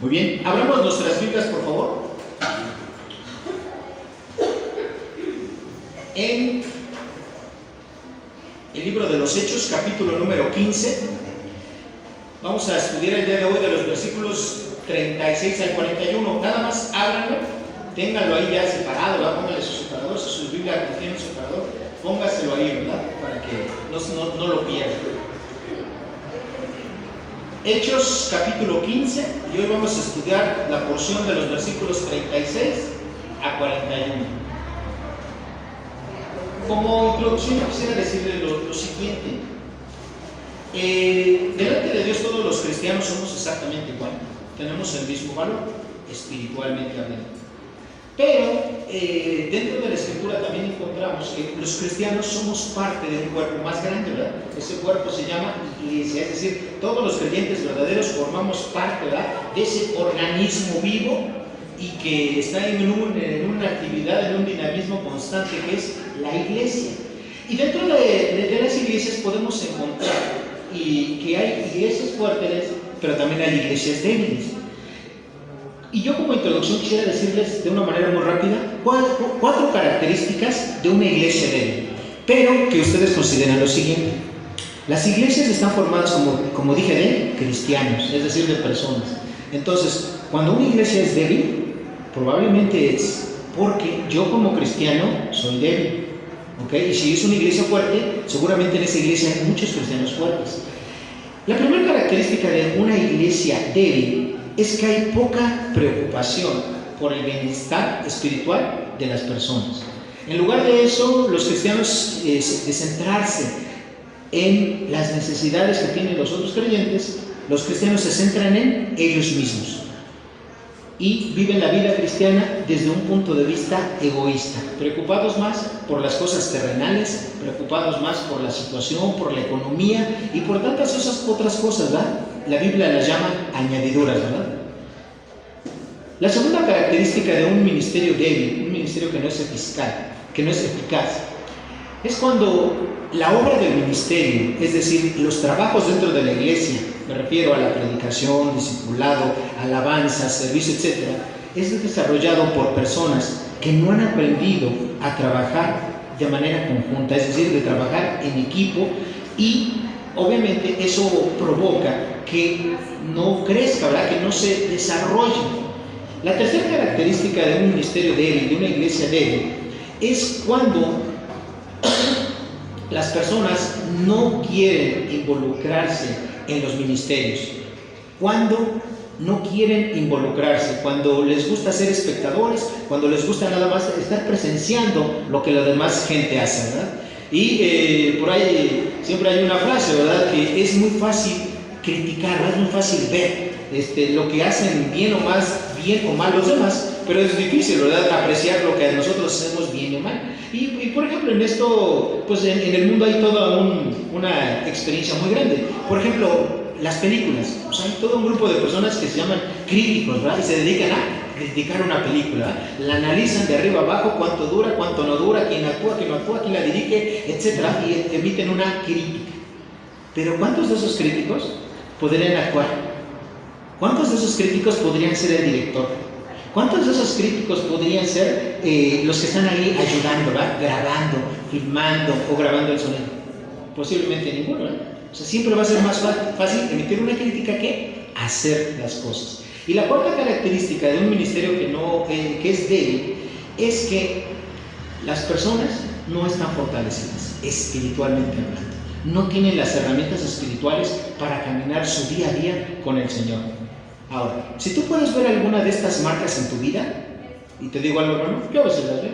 Muy bien, abramos nuestras Biblias, por favor. En el libro de los Hechos, capítulo número 15. Vamos a estudiar el día de hoy de los versículos 36 al 41. Nada más ábranlo, ténganlo ahí ya separado, ¿verdad? Pónganle su separador, si su Biblia contiene un separador, póngaselo ahí, ¿verdad? Para que no lo pierdan. Hechos capítulo 15, y hoy vamos a estudiar la porción de los versículos 36 a 41. Como introducción yo quisiera decirle lo siguiente. Delante de Dios todos los cristianos somos exactamente igual, tenemos el mismo valor, espiritualmente hablando. Pero dentro de la Escritura también encontramos que los cristianos somos parte de un cuerpo más grande, ¿verdad? Ese cuerpo se llama iglesia, es decir, todos los creyentes verdaderos formamos parte, ¿verdad?, de ese organismo vivo y que está en una actividad, en un dinamismo constante que es la iglesia. Y dentro de las iglesias podemos encontrar que hay iglesias fuertes, pero también hay iglesias débiles. Y yo como introducción quisiera decirles de una manera muy rápida cuatro características de una iglesia débil, pero que ustedes consideren lo siguiente. Las iglesias están formadas, como dije, de cristianos, es decir, de personas. Entonces, cuando una iglesia es débil, probablemente es porque yo como cristiano soy débil, ¿ok? Y si es una iglesia fuerte, seguramente en esa iglesia hay muchos cristianos fuertes. La primera característica de una iglesia débil es que hay poca preocupación por el bienestar espiritual de las personas. En lugar de eso, los cristianos, de centrarse en las necesidades que tienen los otros creyentes, los cristianos se centran en ellos mismos y viven la vida cristiana desde un punto de vista egoísta, preocupados más por las cosas terrenales, preocupados más por la situación, por la economía y por tantas esas otras cosas, ¿verdad? La Biblia las llama añadiduras, ¿verdad? La segunda característica de un ministerio débil, un ministerio que no es eficaz, es cuando la obra del ministerio, es decir, los trabajos dentro de la iglesia, me refiero a la predicación, discipulado, alabanza, servicio, etc., es desarrollado por personas que no han aprendido a trabajar de manera conjunta, es decir, de trabajar en equipo, y obviamente eso provoca que no crezca, ¿verdad?, que no se desarrolle. La tercera característica de un ministerio débil, de una iglesia débil, es cuando las personas no quieren involucrarse en los ministerios, cuando no quieren involucrarse, cuando les gusta ser espectadores, cuando les gusta nada más estar presenciando lo que la demás gente hace, ¿verdad? Y por ahí siempre hay una frase, ¿verdad?, que es muy fácil criticar, ¿verdad?, es muy fácil ver lo que hacen bien o mal los demás, pero es difícil, ¿verdad?, apreciar lo que nosotros hacemos bien o mal. Y por ejemplo, en esto, pues en el mundo hay toda una experiencia muy grande. Por ejemplo, las películas, o sea, hay todo un grupo de personas que se llaman críticos, ¿verdad?, y se dedican a criticar una película, ¿verdad? La analizan de arriba abajo, cuánto dura, cuánto no dura, quién actúa, quién no actúa, quién la dirige, etc., y emiten una crítica. Pero ¿cuántos de esos críticos podrían actuar? ¿Cuántos de esos críticos podrían ser el director? ¿Cuántos de esos críticos podrían ser los que están ahí ayudando, ¿verdad?, grabando, filmando o grabando el sonido? Posiblemente ninguno, ¿verdad? O sea, siempre va a ser más fácil emitir una crítica que hacer las cosas. Y la cuarta característica de un ministerio que es débil es que las personas no están fortalecidas espiritualmente hablando. No tienen las herramientas espirituales para caminar su día a día con el Señor. Ahora, si tú puedes ver alguna de estas marcas en tu vida, y te digo algo, hermano, yo a veces las veo,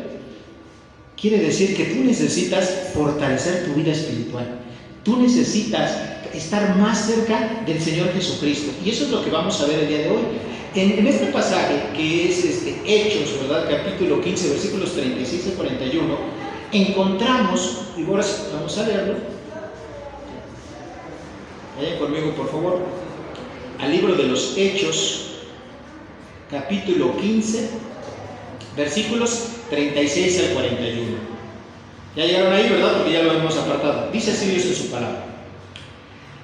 quiere decir que tú necesitas fortalecer tu vida espiritual. Tú necesitas estar más cerca del Señor Jesucristo. Y eso es lo que vamos a ver el día de hoy. En este pasaje, que es Hechos, ¿verdad?, capítulo 15, versículos 36 y 41, encontramos, y ahora vamos a leerlo. Vayan conmigo, por favor, al libro de los Hechos, capítulo 15, versículos 36 al 41. Ya llegaron ahí, ¿verdad?, porque ya lo hemos apartado. Dice así Dios en su palabra.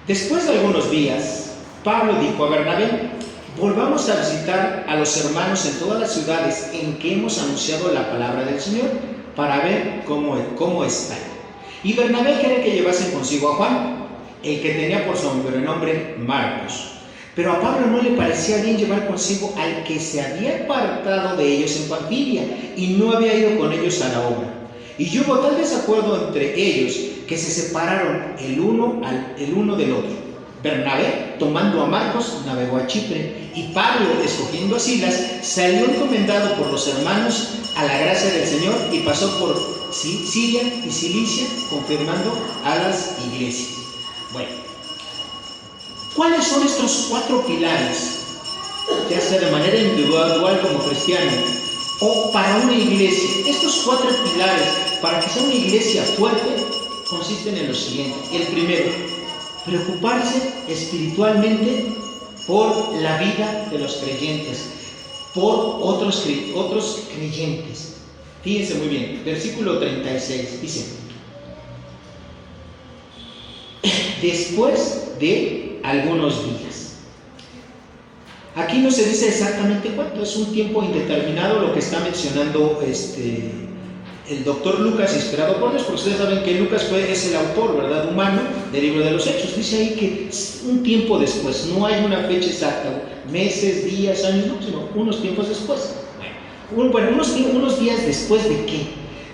Después de algunos días, Pablo dijo a Bernabé: volvamos a visitar a los hermanos en todas las ciudades en que hemos anunciado la palabra del Señor para ver cómo están. Y Bernabé quería que llevasen consigo a Juan, el que tenía por sobrenombre Marcos. Pero a Pablo no le parecía bien llevar consigo al que se había apartado de ellos en Panfilia y no había ido con ellos a la obra. Y hubo tal desacuerdo entre ellos que se separaron el uno del otro. Bernabé, tomando a Marcos, navegó a Chipre, y Pablo, escogiendo a Silas, salió encomendado por los hermanos a la gracia del Señor y pasó por Siria y Cilicia, confirmando a las iglesias. Bueno, ¿cuáles son estos 4 pilares, ya sea de manera individual como cristiano o para una iglesia? Estos 4 pilares para que sea una iglesia fuerte consisten en lo siguiente. El primero, preocuparse espiritualmente por la vida de los creyentes, por otros creyentes. Fíjense muy bien, versículo 36 dice: después de algunos días. Aquí no se dice exactamente cuánto, es un tiempo indeterminado lo que está mencionando el doctor Lucas, inspirado por Dios, porque ustedes saben que Lucas es el autor, ¿verdad?, humano del libro de los Hechos. Dice ahí que un tiempo después, no hay una fecha exacta, meses, días, años, no, sino unos tiempos después. Bueno, unos días después de qué.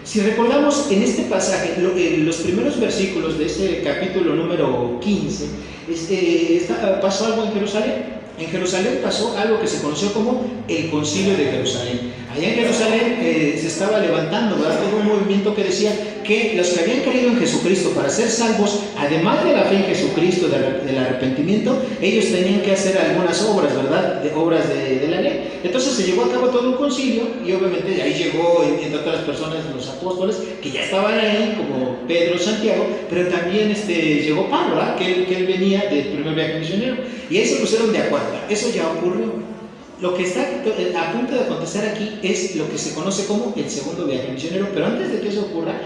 Si recordamos en este pasaje, los primeros versículos de este capítulo número 15, pasó algo en Jerusalén. En Jerusalén pasó algo que se conoció como el Concilio de Jerusalén. Allá en Jerusalén se estaba levantando, ¿verdad?, todo un movimiento que decía que los que habían creído en Jesucristo para ser salvos, además de la fe en Jesucristo, del arrepentimiento, ellos tenían que hacer algunas obras, ¿verdad?, obras de la ley. Entonces se llevó a cabo todo un concilio y obviamente ahí llegó, entre otras personas, los apóstoles que ya estaban ahí, como Pedro, Santiago, pero también llegó Pablo, ¿verdad?, que él venía del primer viaje misionero, y ahí se pusieron de acuerdo. Eso ya ocurrió. Lo que está a punto de acontecer aquí es lo que se conoce como el segundo viaje misionero, pero antes de que eso ocurra,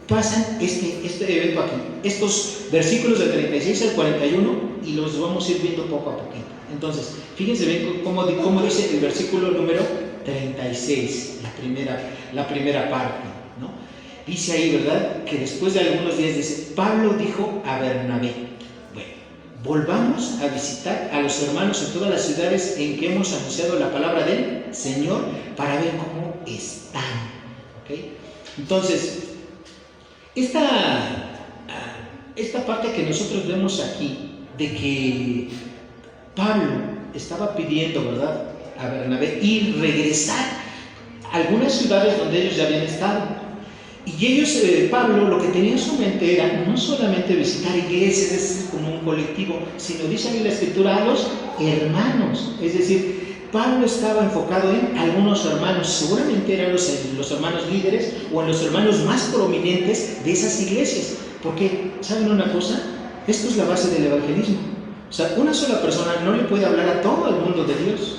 pasan este evento aquí, estos versículos del 36 al 41, y los vamos a ir viendo poco a poquito. Entonces, fíjense bien cómo dice el versículo número 36, la primera parte, ¿no? Dice ahí, ¿verdad?, que después de algunos días, dice: Pablo dijo a Bernabé: bueno, volvamos a visitar a los hermanos en todas las ciudades en que hemos anunciado la palabra del Señor para ver cómo están. ¿Okay? Entonces, esta parte que nosotros vemos aquí, de que Pablo estaba pidiendo, ¿verdad?, a Bernabé ir, regresar a algunas ciudades donde ellos ya habían estado. Y ellos, Pablo, lo que tenía en su mente era no solamente visitar iglesias como un colectivo, sino, dice ahí la Escritura, a los hermanos. Es decir, Pablo estaba enfocado en algunos hermanos, seguramente eran los hermanos líderes o en los hermanos más prominentes de esas iglesias. Porque, ¿saben una cosa? Esto es la base del evangelismo. O sea, una sola persona no le puede hablar a todo el mundo de Dios.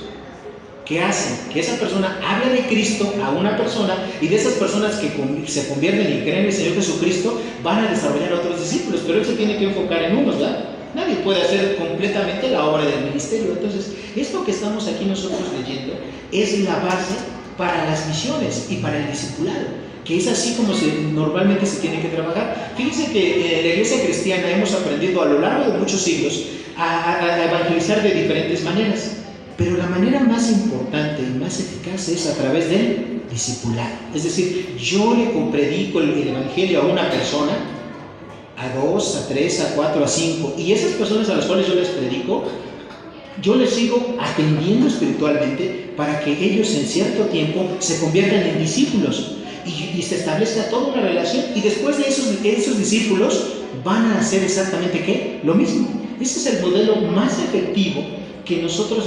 ¿Qué hace? Que esa persona hable de Cristo a una persona, y de esas personas que se convierten y creen en el Señor Jesucristo van a desarrollar a otros discípulos, pero él se tiene que enfocar en unos, ¿verdad? Nadie puede hacer completamente la obra del ministerio. Entonces, esto que estamos aquí nosotros leyendo es la base para las misiones y para el discipulado, que es así como normalmente se tiene que trabajar. Fíjense que en la iglesia cristiana hemos aprendido a lo largo de muchos siglos a evangelizar de diferentes maneras. Pero la manera más importante y más eficaz es a través del discipulado. Es decir, yo le predico el evangelio a una persona, a 2, a 3, a 4, a 5, y esas personas a las cuales yo les predico, yo les sigo atendiendo espiritualmente para que ellos en cierto tiempo se conviertan en discípulos y se establezca toda una relación, y después de esos discípulos van a hacer exactamente ¿qué? Lo mismo. Ese es el modelo más efectivo que nosotros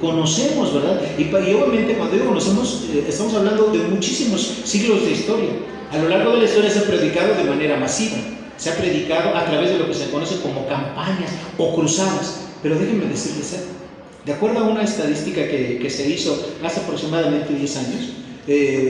conocemos, ¿verdad? Y obviamente cuando digo conocemos, estamos hablando de muchísimos siglos de historia. A lo largo de la historia se ha predicado de manera masiva, se ha predicado a través de lo que se conoce como campañas o cruzadas. Pero déjenme decirles algo. De acuerdo a una estadística que se hizo hace aproximadamente 10 años,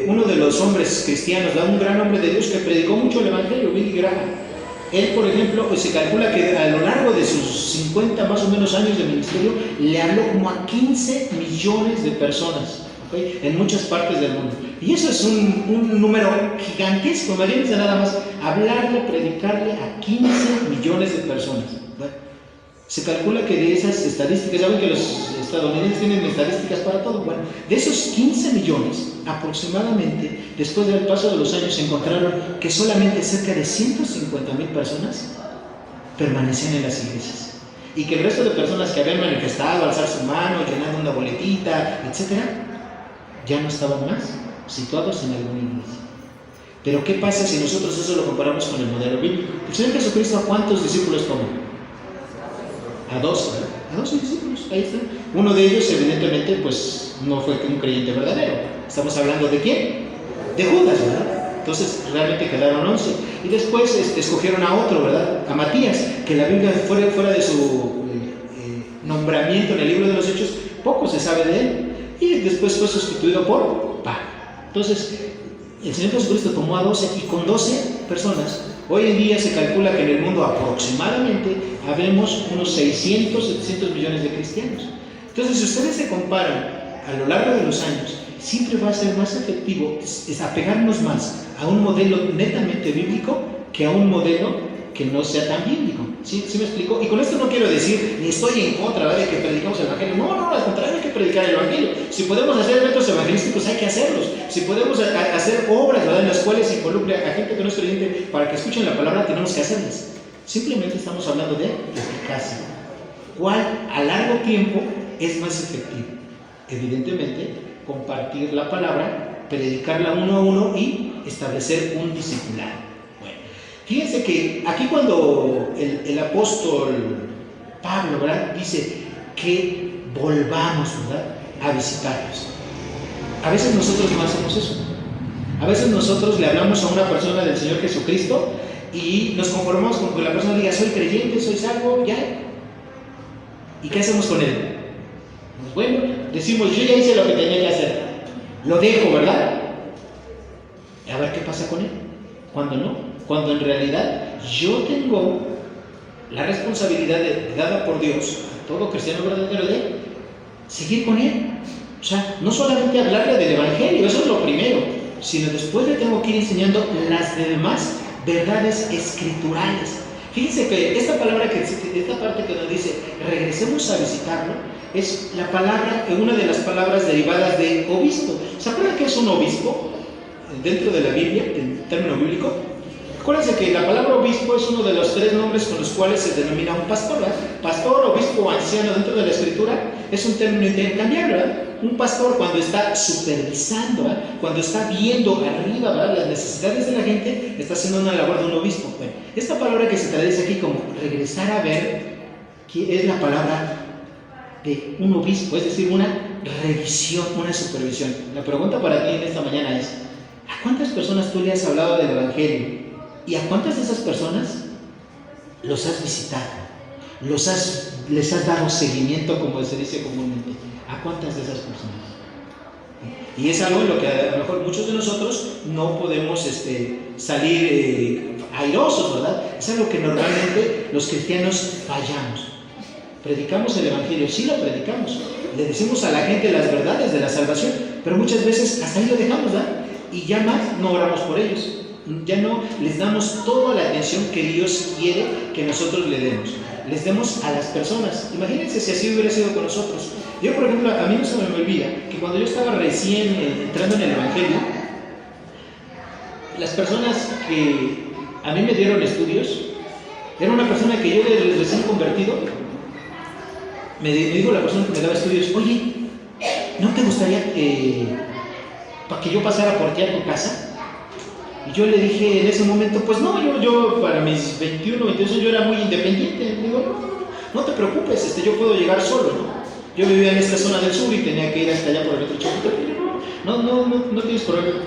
uno de los hombres cristianos, un gran hombre de Dios que predicó mucho el evangelio, Billy Graham, Él, por ejemplo, se calcula que a lo largo de sus 50 más o menos años de ministerio, le habló como a 15 millones de personas, ¿okay? En muchas partes del mundo. Y eso es un número gigantesco. Imagínense nada más, hablarle, predicarle a 15 millones de personas. Se calcula que de esas estadísticas, saben que los estadounidenses tienen estadísticas para todo, bueno, de esos 15 millones, aproximadamente, después del paso de los años, se encontraron que solamente cerca de 150,000 personas permanecían en las iglesias. Y que el resto de personas que habían manifestado, alzar su mano, llenando una boletita, etc., ya no estaban más situados en alguna iglesia. Pero ¿qué pasa si nosotros eso lo comparamos con el modelo bíblico? El Señor Jesucristo, ¿a cuántos discípulos tomó? A 12, ¿verdad? A 12 discípulos, ahí está. Uno de ellos, evidentemente, pues no fue un creyente verdadero. Estamos hablando de ¿quién? De Judas, ¿verdad? Entonces realmente quedaron 11. Y después escogieron a otro, ¿verdad? A Matías, que la Biblia fuera de su nombramiento en el libro de los Hechos, poco se sabe de él. Y después fue sustituido por Pablo. Entonces, el Señor Jesucristo tomó a 12 y con 12 personas, hoy en día se calcula que en el mundo aproximadamente habemos unos 600, 700 millones de cristianos. Entonces, si ustedes se comparan a lo largo de los años, siempre va a ser más efectivo es apegarnos más a un modelo netamente bíblico que a un modelo que no sea tan bíblico. ¿Sí me explico? Y con esto no quiero decir, ni estoy en contra, ¿verdad?, de que predicamos el Evangelio. No, al contrario, hay que predicar el Evangelio. Si podemos hacer eventos evangelísticos, hay que hacerlos. Si podemos hacer obras, ¿verdad?, en las cuales se involucre a gente que no es creyente para que escuchen la palabra, tenemos que hacerlas. Simplemente estamos hablando de eficacia. ¿Cuál a largo tiempo es más efectivo? Evidentemente, compartir la palabra, predicarla uno a uno y establecer un discipulado. Fíjense que aquí cuando el apóstol Pablo, ¿verdad?, dice que volvamos, ¿verdad?, a visitarlos. A veces nosotros no hacemos eso. A veces nosotros le hablamos a una persona del Señor Jesucristo y nos conformamos con que la persona diga, soy creyente, soy salvo, ya. ¿Y qué hacemos con él? Pues bueno, decimos, yo ya hice lo que tenía que hacer. Lo dejo, ¿verdad? A ver qué pasa con él. ¿Cuándo no? Cuando en realidad yo tengo la responsabilidad dada por Dios a todo cristiano verdadero de seguir con él. O sea, no solamente hablarle del Evangelio, eso es lo primero, sino después le tengo que ir enseñando las demás verdades escriturales. Fíjense que esta palabra esta parte que nos dice regresemos a visitarlo, es la palabra, una de las palabras derivadas de obispo. ¿Se acuerdan qué es un obispo dentro de la Biblia, el término bíblico? Acuérdense que la palabra obispo es uno de los 3 nombres con los cuales se denomina un pastor, ¿verdad? Pastor, obispo, anciano dentro de la escritura es un término intercambiable, ¿verdad? Un pastor cuando está supervisando, ¿verdad?, cuando está viendo arriba, ¿verdad?, las necesidades de la gente, está haciendo una labor de un obispo. Bueno, esta palabra que se traduce aquí como regresar a ver, que es la palabra de un obispo, es decir, una revisión, una supervisión. La pregunta para ti en esta mañana es, ¿a cuántas personas tú le has hablado del Evangelio? ¿Y a cuántas de esas personas los has visitado? ¿Les has dado seguimiento, como se dice comúnmente? ¿A cuántas de esas personas? Y es algo en lo que a lo mejor muchos de nosotros no podemos salir airosos, ¿verdad? Es algo que normalmente los cristianos fallamos. Predicamos el Evangelio, sí lo predicamos. Le decimos a la gente las verdades de la salvación, pero muchas veces hasta ahí lo dejamos, ¿verdad? Y ya más no oramos por ellos. Ya no les damos toda la atención que Dios quiere que nosotros le demos. Les demos a las personas. Imagínense si así hubiera sido con nosotros. Yo, por ejemplo, a mí no se me olvida que cuando yo estaba recién entrando en el Evangelio, las personas que a mí me dieron estudios, era una persona que yo de recién convertido, me dijo la persona que me daba estudios, oye, ¿no te gustaría para que yo pasara por ti a tu casa? Y yo le dije en ese momento, pues no, yo para mis 21, 22 años yo era muy independiente. Le digo, no te preocupes, yo puedo llegar solo, ¿no? Yo vivía en esta zona del sur y tenía que ir hasta allá por el otro chiquito. No tienes problema.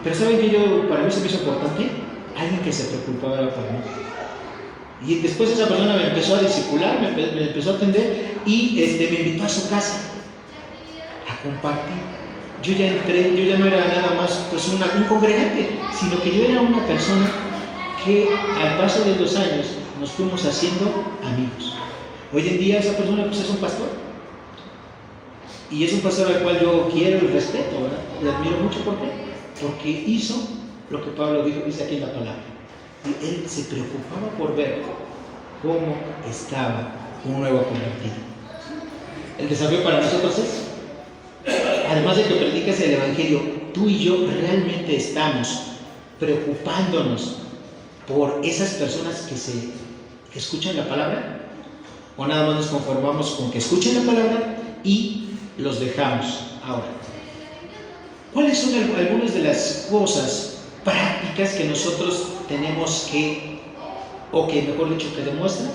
Pero ¿saben que para mí se me hizo importante? Alguien que se preocupara por mí. Y después esa persona me empezó a discipular, me empezó a atender y me invitó a su casa a compartir. Yo ya no era nada más pues un congregante, sino que yo era una persona que al paso de los años nos fuimos haciendo amigos. Hoy en día esa persona pues es un pastor. Y es un pastor al cual yo quiero y respeto, ¿verdad? Le admiro mucho. ¿Por qué? Porque hizo lo que Pablo dice aquí en la palabra. Y él se preocupaba por ver cómo estaba un nuevo convertido. El desafío para nosotros es, además de que predicas el Evangelio, tú y yo realmente estamos preocupándonos por esas personas que escuchan la palabra, o nada más nos conformamos con que escuchen la palabra y los dejamos. Ahora, ¿cuáles son algunas de las cosas prácticas que nosotros tenemos que, o que mejor dicho, que demuestran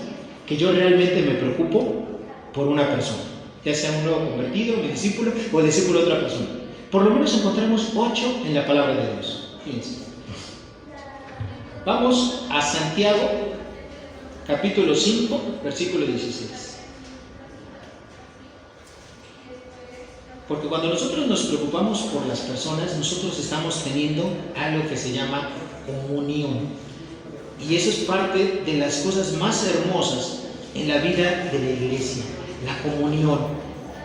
que yo realmente me preocupo por una persona, ya sea un nuevo convertido, mi discípulo o el discípulo de otra persona? Por lo menos encontramos 8 en la palabra de Dios. Fíjense. Vamos a Santiago, capítulo 5, versículo 16. Porque cuando nosotros nos preocupamos por las personas, nosotros estamos teniendo algo que se llama comunión. Y eso es parte de las cosas más hermosas en la vida de la iglesia, la comunión.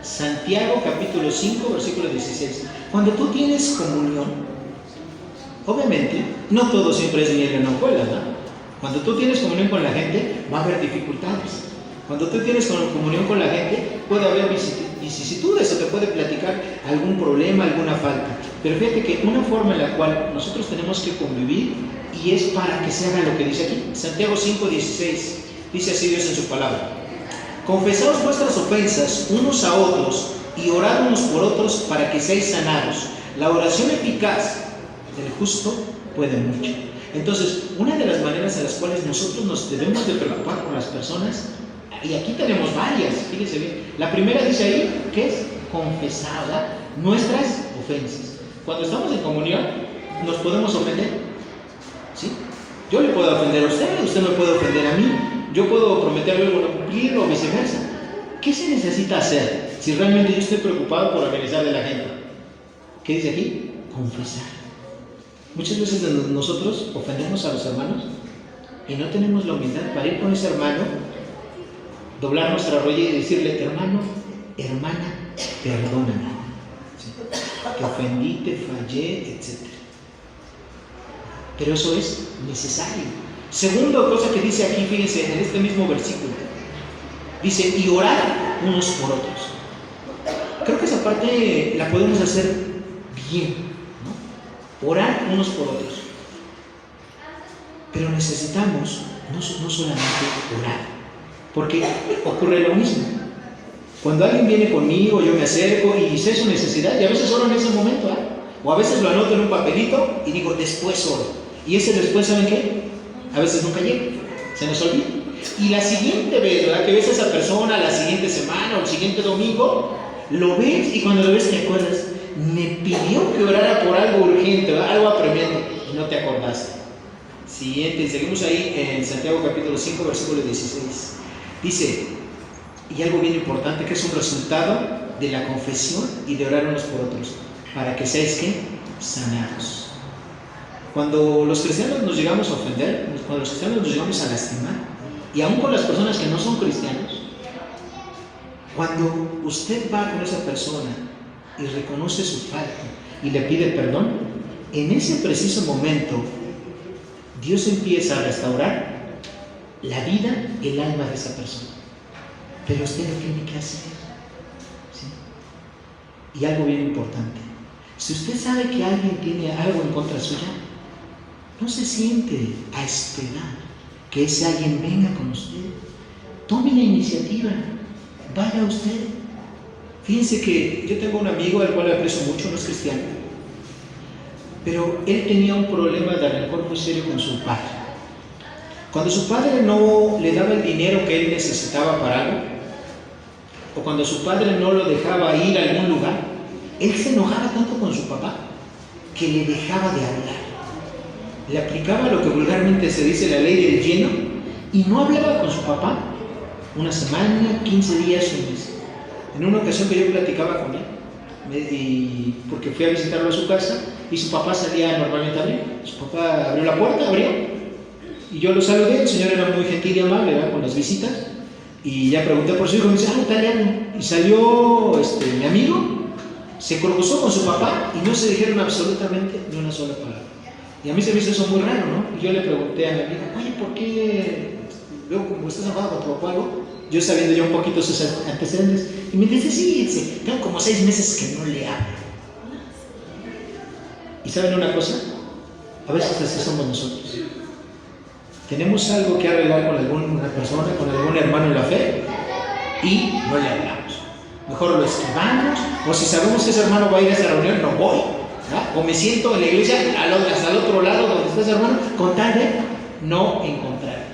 Santiago capítulo 5, versículo 16. Cuando tú tienes comunión, obviamente, no todo siempre es miel en hojuelas, ¿no? Cuando tú tienes comunión con la gente, va a haber dificultades. Cuando tú tienes comunión con la gente, puede haber vicisitudes o te puede platicar algún problema, alguna falta. Pero fíjate que una forma en la cual nosotros tenemos que convivir, y es para que se haga lo que dice aquí. Santiago 5, 16. Dice así Dios en su palabra: confesaos vuestras ofensas unos a otros y orad unos por otros para que seáis sanados. La oración eficaz del justo puede mucho. Entonces, una de las maneras en las cuales nosotros nos debemos de preocupar por las personas, y aquí tenemos varias, fíjense bien. La primera dice ahí que es confesar nuestras ofensas. Cuando estamos en comunión, nos podemos ofender, ¿sí? Yo le puedo ofender a usted, usted me puede ofender a mí. Yo puedo prometerle algo no cumplirlo o viceversa. ¿Qué se necesita hacer si realmente yo estoy preocupado por el bienestar de la gente? ¿Qué dice aquí? Confesar. Muchas veces nosotros ofendemos a los hermanos y no tenemos la humildad para ir con ese hermano, doblar nuestra rodilla y decirle: hermano, hermana, perdóname, ¿sí? Te ofendí, te fallé, etc. Pero eso es necesario. Segunda cosa que dice aquí, fíjense, en este mismo versículo, dice: y orar unos por otros. Creo que esa parte la podemos hacer bien, ¿no? Orar unos por otros. Pero necesitamos no solamente orar, porque ocurre lo mismo. Cuando alguien viene conmigo, yo me acerco y sé su necesidad, y a veces oro en ese momento, ¿eh? O a veces lo anoto en un papelito y digo: después oro. Y ese después, ¿saben qué? A veces nunca llega, se nos olvida. Y la siguiente vez, ¿verdad?, que ves a esa persona, la siguiente semana o el siguiente domingo, lo ves y cuando lo ves te acuerdas: me pidió que orara por algo urgente, ¿verdad?, algo apremiante, y no te acordaste. Siguiente, seguimos ahí en Santiago capítulo 5, versículo 16. Dice, y algo bien importante, que es un resultado de la confesión y de orar unos por otros, para que seáis, ¿qué?, sanados. Cuando los cristianos nos llegamos a ofender, cuando los cristianos nos llegamos a lastimar, y aún con las personas que no son cristianos, cuando usted va con esa persona y reconoce su falta y le pide perdón, en ese preciso momento Dios empieza a restaurar la vida, el alma de esa persona. Pero usted lo tiene que hacer, ¿sí? Y algo bien importante: si usted sabe que alguien tiene algo en contra suya, no se siente a esperar que ese alguien venga con usted. Tome la iniciativa, vaya usted. Fíjense que yo tengo un amigo al cual aprecio mucho, no es cristiano, pero él tenía un problema de rencor muy serio con su padre. Cuando su padre no le daba el dinero que él necesitaba para algo, o cuando su padre no lo dejaba ir a algún lugar, él se enojaba tanto con su papá que le dejaba de hablar. Le aplicaba lo que vulgarmente se dice la ley del hielo y no hablaba con su papá una semana, 15 días, un mes. En una ocasión que yo platicaba con él, porque fui a visitarlo a su casa y su papá salía normalmente a abrir. Su papá abrió la puerta, abrió Y yo lo saludé, el señor era muy gentil y amable, ¿verdad?, con las visitas. Y ya pregunté por su hijo, me dice, italiano. Y salió mi amigo, se cruzó con su papá y no se dijeron absolutamente ni una sola palabra. Y a mí se me hizo eso muy raro, ¿no? Y yo le pregunté a mi amigo, oye, ¿por qué veo como estás enfadado con tu papá algo? Yo sabiendo ya un poquito sus antecedentes. Y me dice, sí, tengo como 6 meses que no le hablo. ¿Y saben una cosa? A veces así somos nosotros. Tenemos algo que arreglar con alguna persona, con algún hermano en la fe, y no le hablamos. Mejor lo esquivamos, o si sabemos que ese hermano va a ir a esa reunión, no voy. ¿verdad? O me siento en la iglesia hasta el otro lado donde está ese hermano, con tal de no encontrar.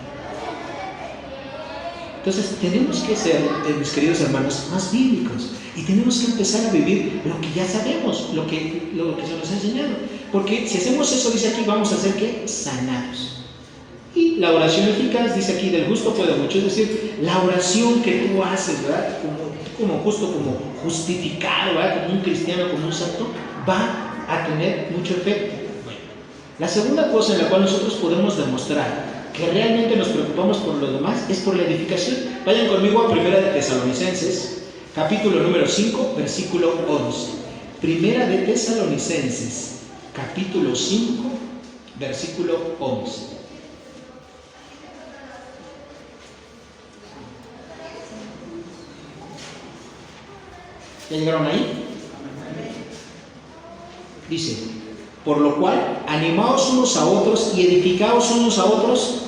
Entonces tenemos que ser, mis queridos hermanos, más bíblicos, y tenemos que empezar a vivir lo que ya sabemos, lo que se nos ha enseñado, porque si hacemos eso, dice aquí, vamos a ser ¿qué? Sanados. Y la oración eficaz, dice aquí, del justo puede mucho, es decir, la oración que tú haces, ¿verdad?, como justo, como justificado, ¿verdad?, como un cristiano, como un santo, va a tener mucho efecto. Bueno, la segunda cosa en la cual nosotros podemos demostrar que realmente nos preocupamos por los demás es por la edificación. Vayan conmigo a Primera de Tesalonicenses, capítulo número 5, versículo 11. Primera de Tesalonicenses, capítulo 5, versículo 11. ¿Ya llegaron ahí? Dice, por lo cual, animaos unos a otros y edificaos unos a otros,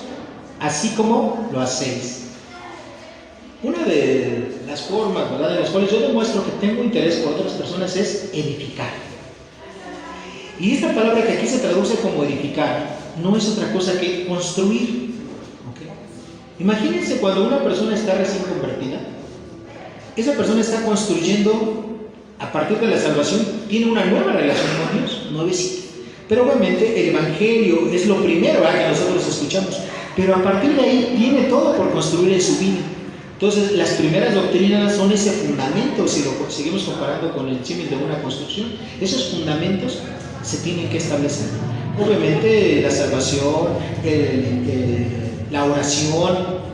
así como lo hacéis. Una de las formas, ¿verdad?, de las cuales yo demuestro que tengo interés por otras personas es edificar. Y esta palabra que aquí se traduce como edificar no es otra cosa que construir. ¿Okay? Imagínense cuando una persona está recién convertida, esa persona está construyendo, a partir de la salvación, tiene una nueva relación con Dios, nuevecita. Pero obviamente el Evangelio es lo primero que nosotros escuchamos. Pero a partir de ahí viene todo por construir en su vida. Entonces, las primeras doctrinas son ese fundamento, si lo seguimos comparando con el símil de una construcción. Esos fundamentos se tienen que establecer. Obviamente la salvación, la oración,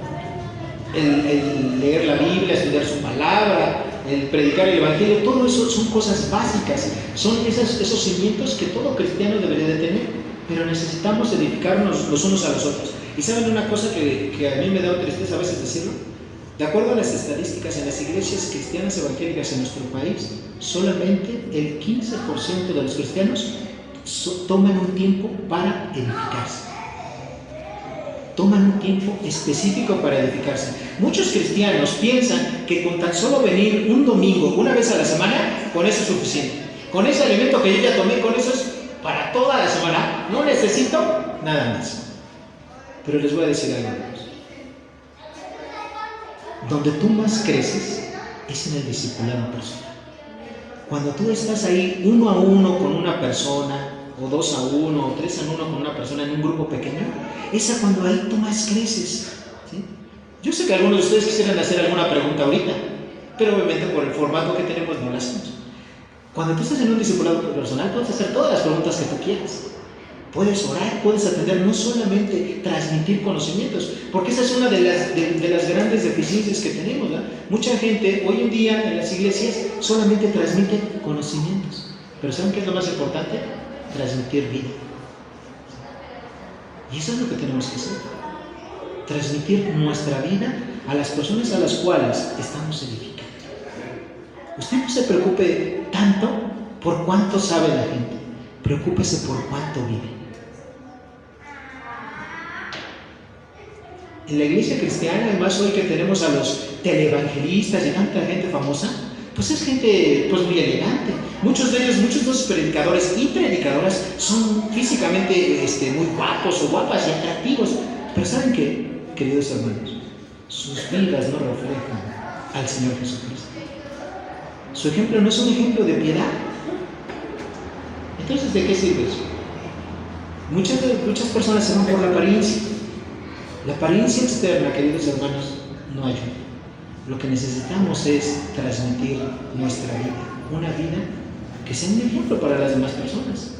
el leer la Biblia, estudiar su palabra, el predicar el Evangelio, todo eso son cosas básicas, son esos cimientos que todo cristiano debería de tener, pero necesitamos edificarnos los unos a los otros. Y saben una cosa que a mí me da tristeza a veces decirlo, de acuerdo a las estadísticas, en las iglesias cristianas evangélicas en nuestro país, solamente el 15% de los cristianos toman un tiempo para edificarse. Toman un tiempo específico para edificarse. Muchos cristianos piensan que con tan solo venir un domingo, una vez a la semana, con eso es suficiente. Con ese alimento que yo ya tomé, con eso es para toda la semana. No necesito nada más. Pero les voy a decir algo. Donde tú más creces es en el discipulado personal. Cuando tú estás ahí 1 a 1 con una persona, o 2 a 1, o 3 a 1 con una persona en un grupo pequeño, es cuando ahí tú más creces. ¿Sí? Yo sé que algunos de ustedes quisieran hacer alguna pregunta ahorita, pero obviamente por el formato que tenemos no la hacemos. Cuando tú estás en un discipulado personal, puedes hacer todas las preguntas que tú quieras. Puedes orar, puedes atender, no solamente transmitir conocimientos, porque esa es una de las grandes deficiencias que tenemos, ¿verdad? Mucha gente hoy en día en las iglesias solamente transmite conocimientos, pero ¿saben qué es lo más importante? Transmitir vida. Y eso es lo que tenemos que hacer, transmitir nuestra vida a las personas a las cuales estamos edificando. Usted no se preocupe tanto por cuánto sabe la gente, preocúpese por cuánto vive. En la iglesia cristiana, además hoy que tenemos a los televangelistas y tanta gente famosa, pues es gente pues muy elegante. Muchos de ellos, muchos de esos predicadores y predicadoras son físicamente muy guapos o guapas y atractivos. Pero ¿saben qué, queridos hermanos? Sus vidas no reflejan al Señor Jesucristo. Su ejemplo no es un ejemplo de piedad. Entonces, ¿de qué sirve eso? Muchas personas se van por la apariencia. La apariencia externa, queridos hermanos, no ayuda. Lo que necesitamos es transmitir nuestra vida, una vida que sea un ejemplo para las demás personas.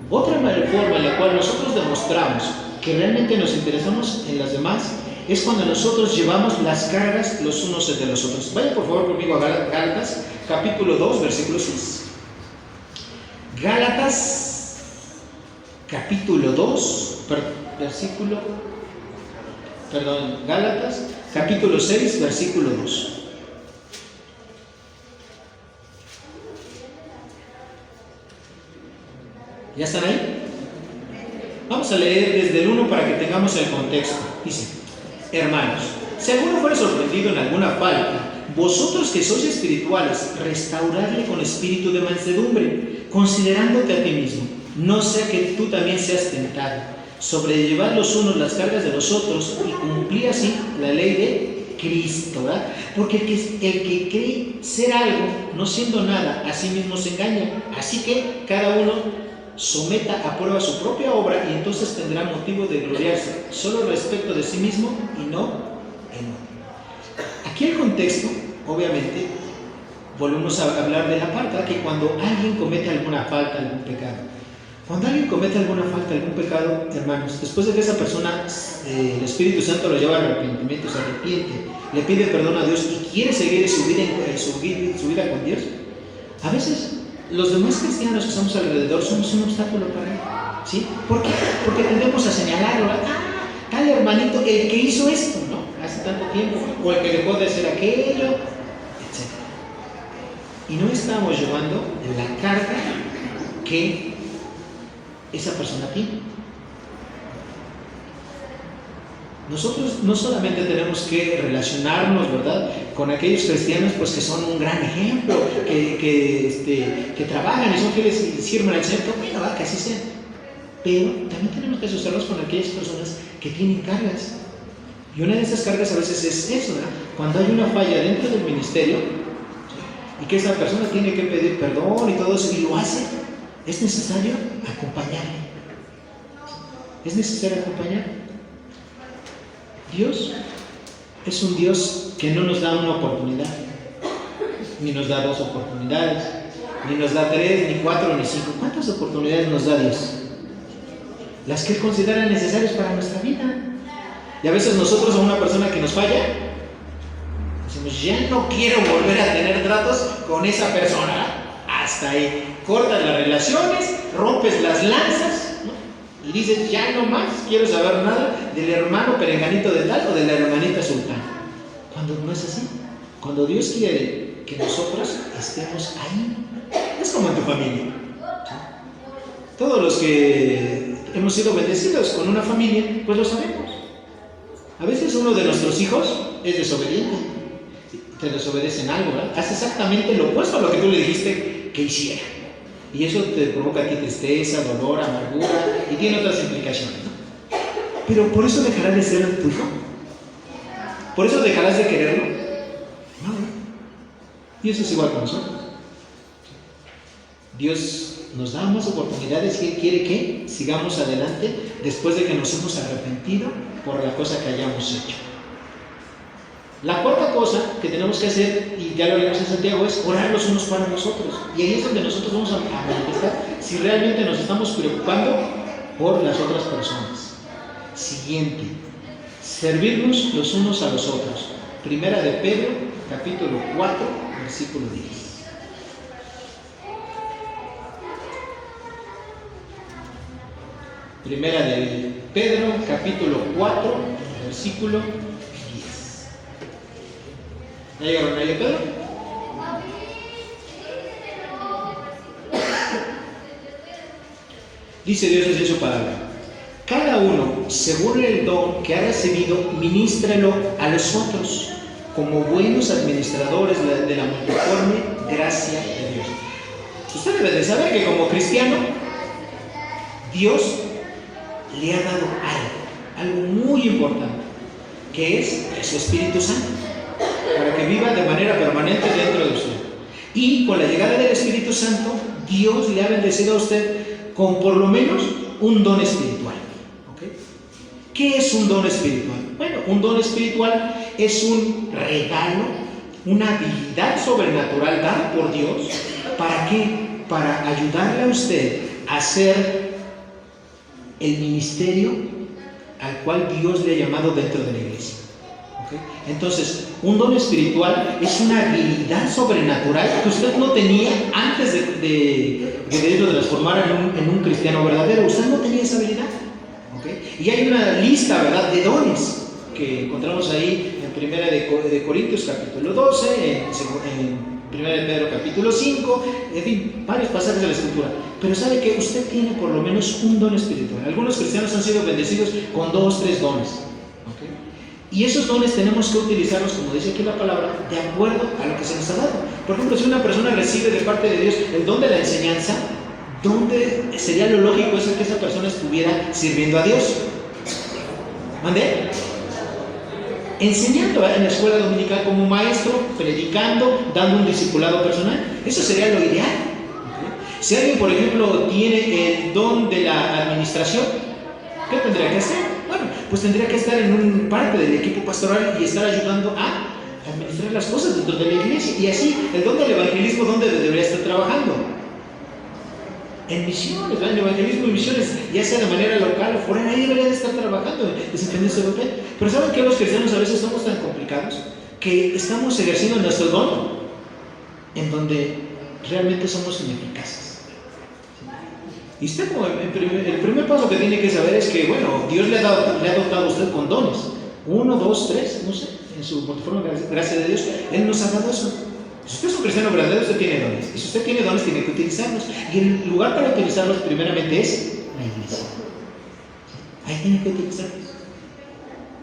Otra forma en la cual nosotros demostramos que realmente nos interesamos en las demás es cuando nosotros llevamos las cargas los unos de los otros. Vaya por favor conmigo a Gálatas, capítulo 2, versículo 6. Gálatas, capítulo 2, Gálatas, capítulo 6, versículo 2. ¿Ya están ahí? Vamos a leer desde el 1 para que tengamos el contexto. Dice: hermanos, si alguno fuera sorprendido en alguna falta, vosotros que sois espirituales, restauradle con espíritu de mansedumbre, considerándote a ti mismo, no sea que tú también seas tentado. Sobrellevad los unos las cargas de los otros y cumplid así la ley de Cristo, ¿verdad? Porque el que cree ser algo, no siendo nada, a sí mismo se engaña. Así que cada uno someta a prueba su propia obra y entonces tendrá motivo de gloriarse solo respecto de sí mismo y no en otro. Aquí el contexto, obviamente, volvemos a hablar de la falta, que cuando alguien comete alguna falta, algún pecado, cuando alguien comete alguna falta, algún pecado, hermanos, después de que esa persona, el Espíritu Santo lo lleva al arrepentimiento, se arrepiente, le pide perdón a Dios y quiere seguir su vida con Dios, a veces los demás cristianos que estamos alrededor somos un obstáculo para él, ¿sí? ¿Por qué? Porque tendemos a señalarlo, tal hermanito, el que hizo esto, ¿no? Hace tanto tiempo, o el que dejó de hacer aquello, etc. Y no estamos llevando la carga que esa persona tiene. Nosotros no solamente tenemos que relacionarnos, ¿verdad?, con aquellos cristianos pues que son un gran ejemplo, que trabajan y son fieles y sirven al Señor, bueno, que así sea. Pero también tenemos que asociarnos con aquellas personas que tienen cargas. Y una de esas cargas a veces es eso, ¿verdad? Cuando hay una falla dentro del ministerio, ¿sí?, y que esa persona tiene que pedir perdón y todo eso, y lo hace, es necesario acompañarle. Es necesario acompañarle. Dios es un Dios que no nos da una oportunidad, ni nos da 2 oportunidades, ni nos da 3, ni 4, ni 5. ¿Cuántas oportunidades nos da Dios? Las que Él considera necesarias para nuestra vida. Y a veces nosotros a una persona que nos falla, decimos, ya no quiero volver a tener tratos con esa persona. Hasta ahí. Cortas las relaciones, rompes las lanzas, ¿no? Y dices, ya no más quiero saber nada del hermano perenganito de tal o de la hermanita sultana. Cuando no es así. Cuando Dios quiere que nosotros estemos ahí. Es como en tu familia, ¿sí? Todos los que hemos sido bendecidos con una familia, pues lo sabemos. A veces uno de nuestros hijos es desobediente. Te desobedece en algo, ¿verdad? Hace exactamente lo opuesto a lo que tú le dijiste que hiciera. Y eso te provoca a ti tristeza, dolor, amargura y tiene otras implicaciones, ¿no? Pero ¿por eso dejarás de ser tu hijo? ¿Por eso dejarás de quererlo? No. Y eso es igual con nosotros. Dios nos da más oportunidades y Él quiere que sigamos adelante después de que nos hemos arrepentido por la cosa que hayamos hecho. La cuarta cosa que tenemos que hacer, y ya lo leímos en Santiago, es orar los unos para los otros. Y ahí es donde nosotros vamos a manifestar si realmente nos estamos preocupando por las otras personas. Siguiente, servirnos los unos a los otros. Primera de Pedro, capítulo 4, versículo 10. Primera de Pedro, capítulo 4, versículo 10. ¿Ya llegaron ahí, Pedro? Dice Dios así en su palabra: cada uno, según el don que ha recibido, ministrelo a los otros, como buenos administradores de la multiforme gracia de Dios. Usted debe de saber que como cristiano, Dios le ha dado algo muy importante, que es su Espíritu Santo, para que viva de manera permanente dentro de usted. Y con la llegada del Espíritu Santo, Dios le ha bendecido a usted con por lo menos un don espiritual. ¿Okay? ¿Qué es un don espiritual? Bueno, un don espiritual es un regalo, una habilidad sobrenatural dada por Dios. ¿Para qué? Para ayudarle a usted a hacer el ministerio al cual Dios le ha llamado dentro de la iglesia. ¿Okay? Entonces, un don espiritual es una habilidad sobrenatural que usted no tenía antes de que Dios lo transformara en un cristiano verdadero. Usted no tenía esa habilidad. ¿Okay? Y hay una lista, ¿verdad?, de dones que encontramos ahí en 1 de Corintios capítulo 12, en 1 de Pedro capítulo 5, en fin, varios pasajes de la Escritura. Pero sabe que usted tiene por lo menos un don espiritual. Algunos cristianos han sido bendecidos con 2, 3 dones. ¿Okay? Y esos dones tenemos que utilizarlos, como dice aquí la palabra, de acuerdo a lo que se nos ha dado. Por ejemplo, si una persona recibe de parte de Dios el don de la enseñanza, ¿dónde sería lo lógico es que esa persona estuviera sirviendo a Dios? ¿Mandé? Enseñando en la escuela dominical como maestro, predicando, dando un discipulado personal. Eso sería lo ideal. ¿Okay? Si alguien, por ejemplo, tiene el don de la administración, ¿qué tendría que hacer? Bueno, pues tendría que estar en un parte del equipo pastoral y estar ayudando a administrar las cosas dentro de la iglesia. Y así, el don del evangelismo, ¿dónde debería estar trabajando? En misiones, en evangelismo y misiones, ya sea de manera local o fuera, ahí debería de estar trabajando, desempeñando ese papel. Pero ¿saben que los cristianos a veces somos tan complicados que estamos ejerciendo nuestro don en donde realmente somos ineficaces? Y usted, como el primer paso que tiene que saber es que, bueno, Dios le ha dotado a usted con dones, 1, 2, 3, no sé, en su multiforme gracia de Dios, Él nos ha dado eso. Si usted es un cristiano verdadero, usted tiene dones. Y si usted tiene dones, tiene que utilizarlos. Y el lugar para utilizarlos primeramente es la iglesia. Ahí tiene que utilizarlos.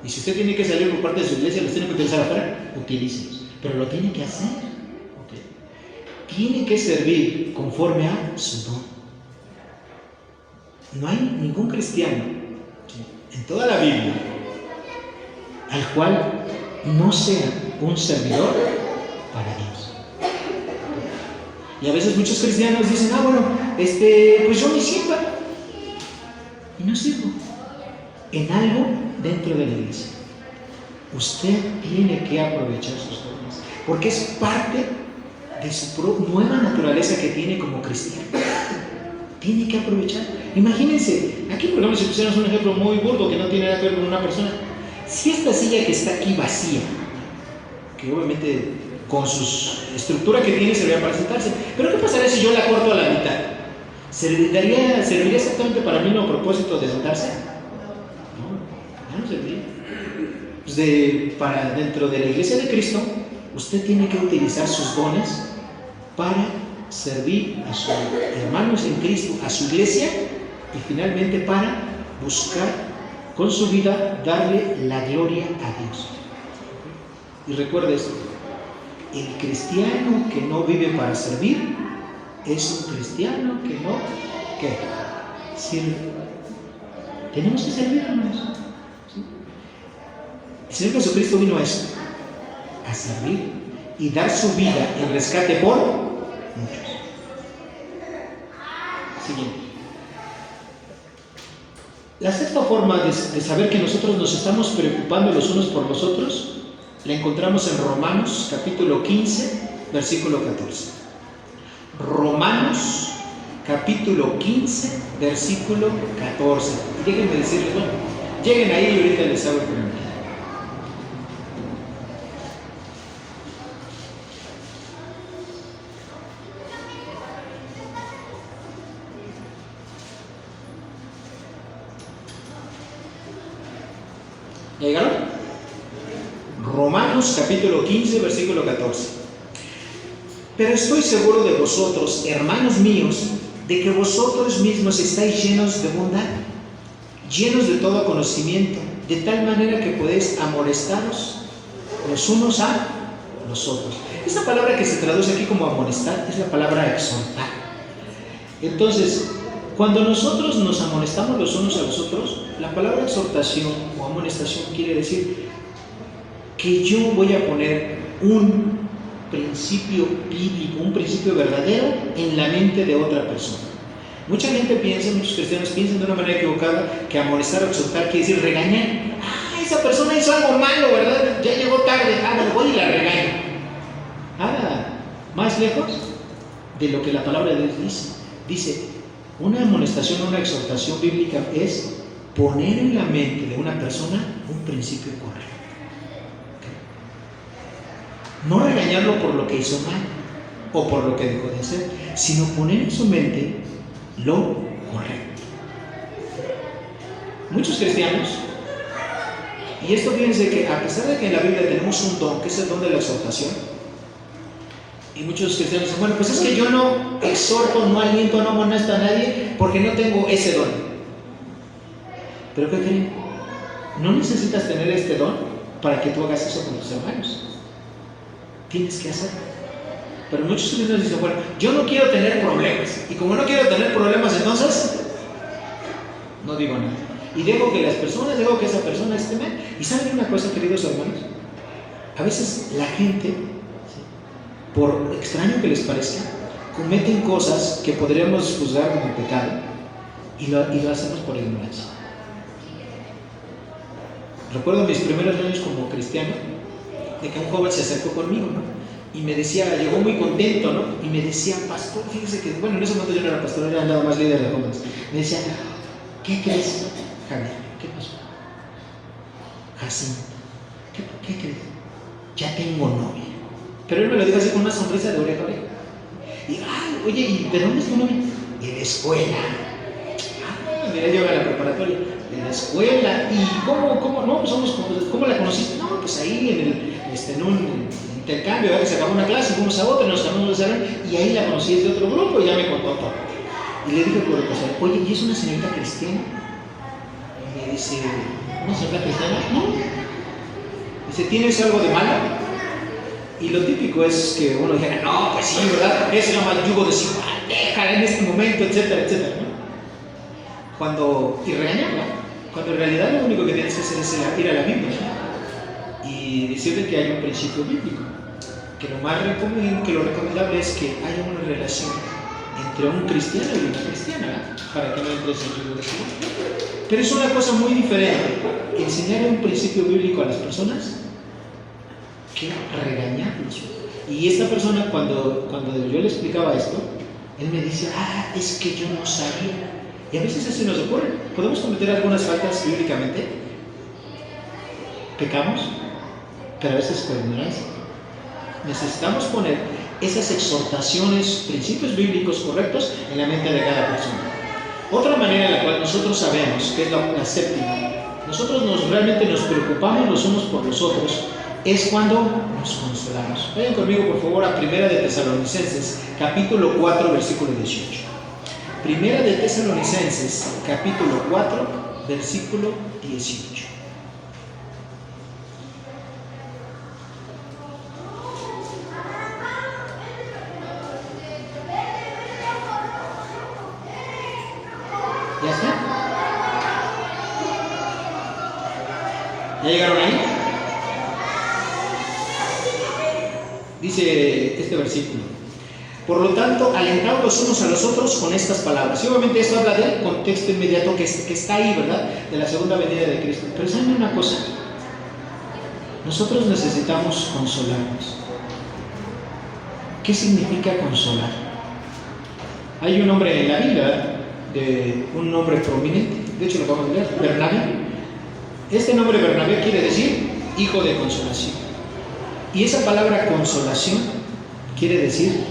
Y si usted tiene que salir por parte de su iglesia, los tiene que utilizar afuera, utilícelos. Pero lo tiene que hacer. ¿Okay? Tiene que servir conforme a su don. No hay ningún cristiano, ¿sí?, en toda la Biblia al cual no sea un servidor para Dios. Y a veces muchos cristianos dicen, bueno, pues yo me sirvo. Y no sirvo en algo dentro de la iglesia. Usted tiene que aprovechar sus dones, porque es parte de su nueva naturaleza que tiene como cristiano. Tiene que aprovechar. Imagínense, aquí por ejemplo, si pusiéramos un ejemplo muy burdo que no tiene nada que ver con una persona, si esta silla que está aquí vacía, que obviamente con su estructura que tiene serviría para sentarse, pero ¿qué pasaría si yo la corto a la mitad? ¿Serviría exactamente para el mismo propósito de sentarse? No, ya no serviría. Pues para dentro de la iglesia de Cristo, usted tiene que utilizar sus dones para servir a sus hermanos en Cristo, a su iglesia, y finalmente para buscar con su vida darle la gloria a Dios. Y recuerde esto: el cristiano que no vive para servir es un cristiano que no sirve. Tenemos que servir, hermanos. ¿Sí? El Señor Jesucristo vino a eso, a servir y dar su vida en rescate por muchos. Siguiente. La sexta forma de saber que nosotros nos estamos preocupando los unos por los otros la encontramos en Romanos capítulo 15, versículo 14. Romanos capítulo 15, versículo 14. Y déjenme decirles, lleguen ahí y ahorita les hago el comentario. ¿Ya llegaron? Romanos capítulo 15, versículo 14. Pero estoy seguro de vosotros, hermanos míos, de que vosotros mismos estáis llenos de bondad, llenos de todo conocimiento, de tal manera que podéis amonestaros los unos a los otros. Esta palabra que se traduce aquí como amonestar es la palabra exhortar. Entonces, cuando nosotros nos amonestamos los unos a los otros, la palabra exhortación o amonestación quiere decir que yo voy a poner un principio bíblico, un principio verdadero en la mente de otra persona. Mucha gente piensa, muchos cristianos piensan de una manera equivocada que amonestar o exhortar quiere decir regañar. Esa persona hizo algo malo, ¿verdad? Ya llegó tarde, me voy y la regaño. Más lejos de lo que la palabra de Dios dice. Dice, una amonestación o una exhortación bíblica es poner en la mente de una persona un principio correcto. No regañarlo por lo que hizo mal o por lo que dejó de hacer, sino poner en su mente lo correcto. Muchos cristianos, y esto fíjense que a pesar de que en la Biblia tenemos un don, que es el don de la exhortación, y muchos cristianos dicen, bueno, pues es que yo no exhorto, no aliento, no amonesto a nadie porque no tengo ese don. ¿Pero qué creen? No necesitas tener este don para que tú hagas eso con tus hermanos. Tienes que hacerlo. Pero muchos cristianos dicen, bueno, yo no quiero tener problemas. Y como no quiero tener problemas, entonces no digo nada. Y dejo que esa persona esté mal. ¿Y saben una cosa, queridos hermanos? A veces la gente, por extraño que les parezca, cometen cosas que podríamos juzgar como pecado y lo hacemos por ignorancia. Recuerdo mis primeros años como cristiano, de que un joven se acercó conmigo, ¿no? Y me decía, llegó muy contento, ¿no? Y me decía, pastor, fíjese que, bueno, en ese momento yo no era pastor, era nada más líder de jóvenes. Me decía, ¿qué crees, Javier? ¿Qué pasó? Jacinto, ¿qué crees? Ya tengo novia. Pero él me lo dijo así con una sonrisa de oreja a oreja. Y, ay, oye, ¿y de dónde es tu novia? De la escuela. Ah, mira, yo iba a la preparatoria. De la escuela. ¿Y cómo? No, pues ¿cómo la conociste? No, pues ahí en un intercambio, ¿verdad? Que se acabó una clase, fuimos a otra, nos cambiamos de salón, y ahí la conocí de otro grupo y ya me contó todo. Y le dije por el pastor, oye, ¿y es una señorita cristiana? Y me dice, ¿una señorita cristiana? No. Dice, ¿tienes algo de malo? Y lo típico es que uno dijera, no, pues sí, ¿verdad? Eso se llama yugo desigual, déjala en este momento, etcétera, etcétera, ¿no? Y regañarla, cuando en realidad lo único que tienes que hacer es ir a la Biblia, ¿no? Y decirle que hay un principio bíblico, que lo recomendable es que haya una relación entre un cristiano y una cristiana, ¿verdad? Para que no entres en yugo desigual. Pero es una cosa muy diferente enseñar un principio bíblico a las personas que regañarlos. Y esta persona, cuando yo le explicaba esto, él me dice, es que yo no sabía. Y a veces eso nos ocurre. Podemos cometer algunas faltas bíblicamente, pecamos, pero a veces por ignorancia. Necesitamos poner esas exhortaciones, principios bíblicos correctos en la mente de cada persona. Otra manera en la cual nosotros sabemos, que es la séptima, nosotros realmente nos preocupamos los unos por los otros, es cuando nos consolamos. Vayan conmigo, por favor, a Primera de Tesalonicenses, capítulo 4, versículo 18. Primera de Tesalonicenses, capítulo 4, versículo 18. ¿Ya está? ¿Ya llegaron ahí? Dice este versículo: por lo tanto, alentaos los unos a los otros con estas palabras. Y obviamente esto habla del contexto inmediato que está ahí, ¿verdad? De la segunda venida de Cristo. Pero ¿saben una cosa? Nosotros necesitamos consolarnos. ¿Qué significa consolar? Hay un hombre en la Biblia, un nombre prominente, de hecho lo vamos a ver, Bernabé. Este nombre Bernabé quiere decir hijo de consolación. Y esa palabra consolación quiere decir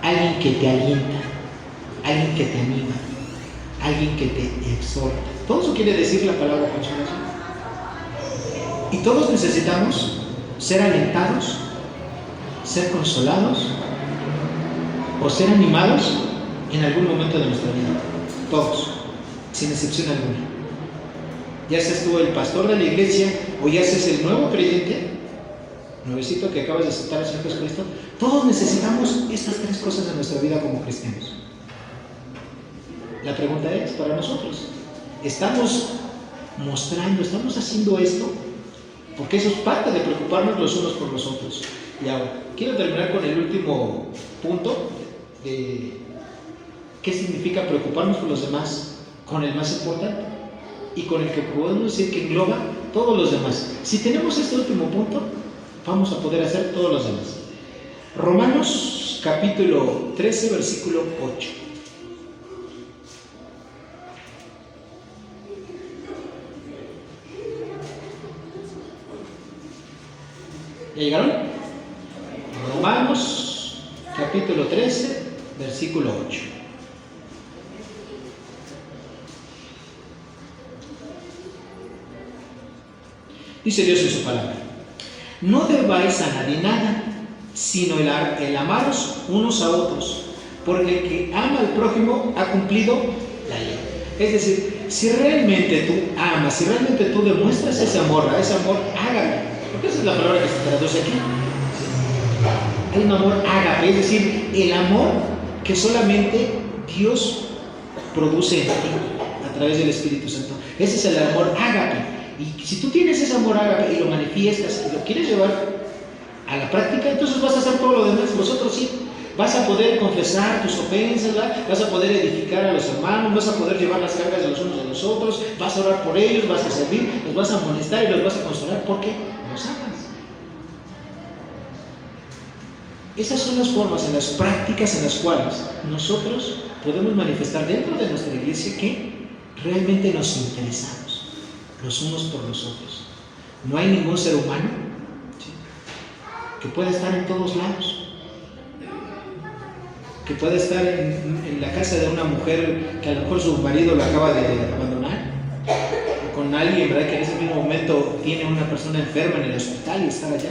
alguien que te alienta, alguien que te anima, alguien que te exhorta. Todo eso quiere decir la palabra consolación. Y todos necesitamos ser alentados, ser consolados o ser animados en algún momento de nuestra vida. Todos, sin excepción alguna. Ya seas tú el pastor de la iglesia o ya seas el nuevo creyente, nuevecito que acabas de aceptar al Señor Jesucristo, todos necesitamos estas tres cosas en nuestra vida como cristianos. La pregunta es, para nosotros, ¿estamos haciendo esto? Porque eso es parte de preocuparnos los unos por los otros. Y ahora, quiero terminar con el último punto de qué significa preocuparnos por los demás, con el más importante y con el que podemos decir que engloba todos los demás. Si tenemos este último punto, vamos a poder hacer todos los demás. Romanos capítulo 13, versículo 8. ¿Ya llegaron? Romanos, capítulo 13, versículo 8. Dice Dios en su palabra: no debáis a nadie nada, sino el amaros unos a otros, porque el que ama al prójimo ha cumplido la ley. Es decir, si realmente tú amas, si realmente tú demuestras ese amor ágape, porque esa es la palabra que se traduce aquí. Hay un amor ágape, es decir, el amor que solamente Dios produce en ti a través del Espíritu Santo. Ese es el amor ágape. Y si tú tienes ese amor ágape y lo manifiestas y lo quieres llevar a la práctica, entonces vas a hacer todo lo demás. Vosotros sí, vas a poder confesar tus ofensas, ¿verdad? Vas a poder edificar a los hermanos, vas a poder llevar las cargas de los unos de los otros, vas a orar por ellos, vas a servir, los vas a amonestar y los vas a consolar porque los amas. Esas son las formas, en las prácticas en las cuales nosotros podemos manifestar dentro de nuestra iglesia que realmente nos interesamos los unos por los otros. No hay ningún ser humano, ¿sí?, que pueda estar en todos lados, que pueda estar en la casa de una mujer que a lo mejor su marido lo acaba de abandonar, o con alguien, ¿verdad?, que en ese mismo momento tiene una persona enferma en el hospital y está allá,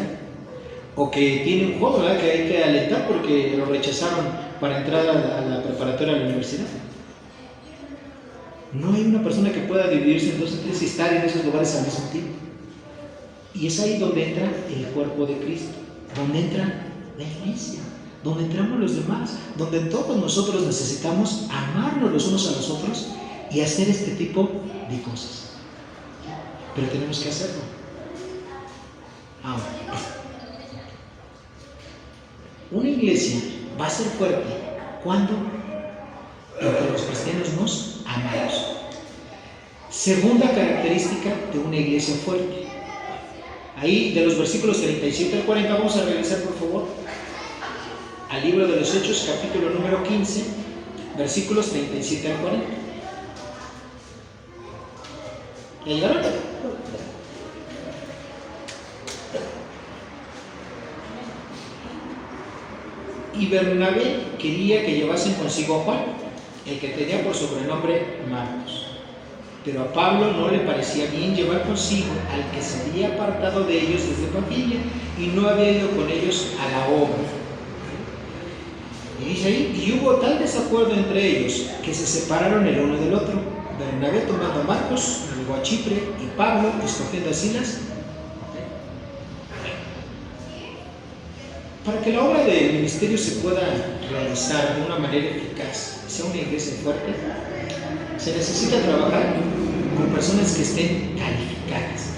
o que tiene un joven, ¿verdad?, que hay que alentar porque lo rechazaron para entrar a la preparatoria de la universidad. No hay una persona que pueda dividirse en dos o tres y estar en esos lugares al mismo tiempo. Y es ahí donde entra el cuerpo de Cristo, donde entra la iglesia, donde entramos los demás, donde todos nosotros necesitamos amarnos los unos a los otros y hacer este tipo de cosas. Pero tenemos que hacerlo. Ahora, una iglesia va a ser fuerte cuando entre los cristianos nos amamos. Segunda característica de una iglesia fuerte. Ahí de los versículos 37 al 40 vamos a regresar, por favor, al libro de los Hechos, capítulo número 15, versículos 37 al 40. ¿Ya llegaron? Y Bernabé quería que llevasen consigo a Juan, el que tenía por sobrenombre Marcos. Pero a Pablo no le parecía bien llevar consigo al que se había apartado de ellos desde Panfilia y no había ido con ellos a la obra. Y dice ahí, y hubo tal desacuerdo entre ellos que se separaron el uno del otro. Bernabé tomando a Marcos, luego a Chipre, y Pablo escogiendo a Silas. Para que la obra del ministerio se pueda realizar de una manera eficaz, sea una iglesia fuerte, se necesita trabajar con personas que estén calificadas.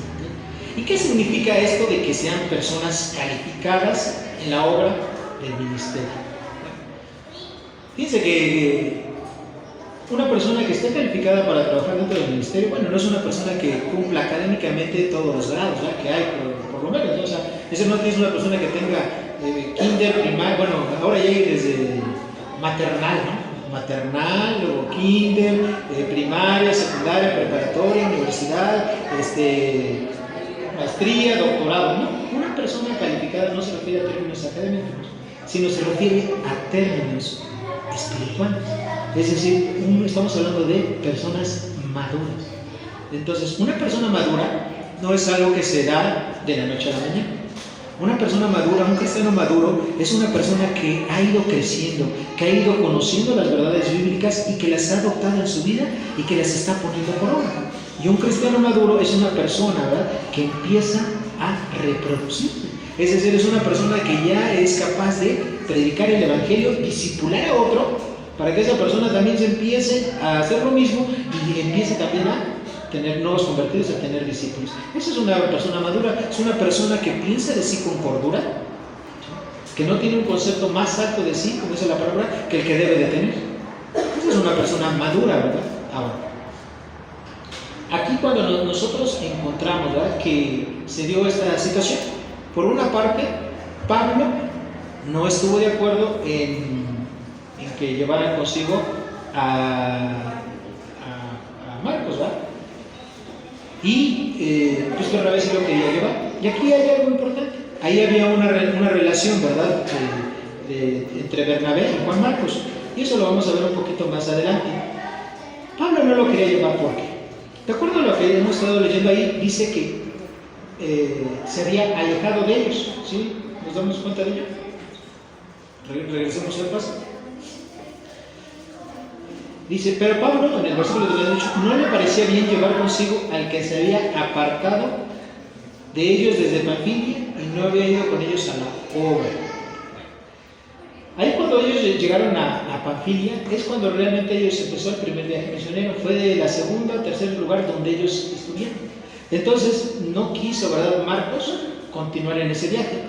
¿Y qué significa esto de que sean personas calificadas en la obra del ministerio? Fíjense que una persona que esté calificada para trabajar dentro del ministerio, bueno, no es una persona que cumpla académicamente todos los grados, ¿verdad?, que hay, por lo menos, ¿no? O sea, eso no es una persona que tenga kinder, primaria, bueno, ahora ya hay desde maternal, ¿no? Maternal, luego kinder, primaria, secundaria, preparatoria, universidad, maestría, doctorado, ¿no? Una persona calificada no se refiere a términos académicos, sino se refiere a términos espirituales. Es decir, estamos hablando de personas maduras. Entonces, una persona madura no es algo que se da de la noche a la mañana. Una persona madura, un cristiano maduro, es una persona que ha ido creciendo, que ha ido conociendo las verdades bíblicas y que las ha adoptado en su vida y que las está poniendo por obra. Y un cristiano maduro es una persona, ¿verdad?, que empieza a reproducirse. Es decir, es una persona que ya es capaz de predicar el evangelio, discipular a otro, para que esa persona también se empiece a hacer lo mismo y empiece también a tener nuevos convertidos, a tener discípulos. Esa es una persona madura, es una persona que piensa de sí con cordura, que no tiene un concepto más alto de sí, como dice la palabra, que el que debe de tener. Esa es una persona madura, ¿verdad? Ahora, aquí cuando nosotros encontramos, ¿verdad?, que se dio esta situación, por una parte, Pablo no estuvo de acuerdo en que llevaran consigo a Marcos, ¿verdad? Y pues Bernabé sí lo quería llevar. Y aquí hay algo importante. ahí había una relación, ¿verdad?, entre Bernabé y Juan Marcos. Y eso lo vamos a ver un poquito más adelante. Pablo no lo quería llevar porque, de acuerdo a lo que hemos estado leyendo ahí, dice que se había alejado de ellos. ¿Sí? ¿Nos damos cuenta de ello? Regresemos al paso. Dice, pero Pablo, en el versículo que había dicho, no le parecía bien llevar consigo al que se había apartado de ellos desde Panfilia y no había ido con ellos a la obra. Ahí cuando ellos llegaron a Panfilia, es cuando realmente ellos empezó el primer viaje misionero. Fue de la segunda al tercer lugar donde ellos estuvieron. Entonces no quiso, ¿verdad?, Marcos continuar en ese viaje.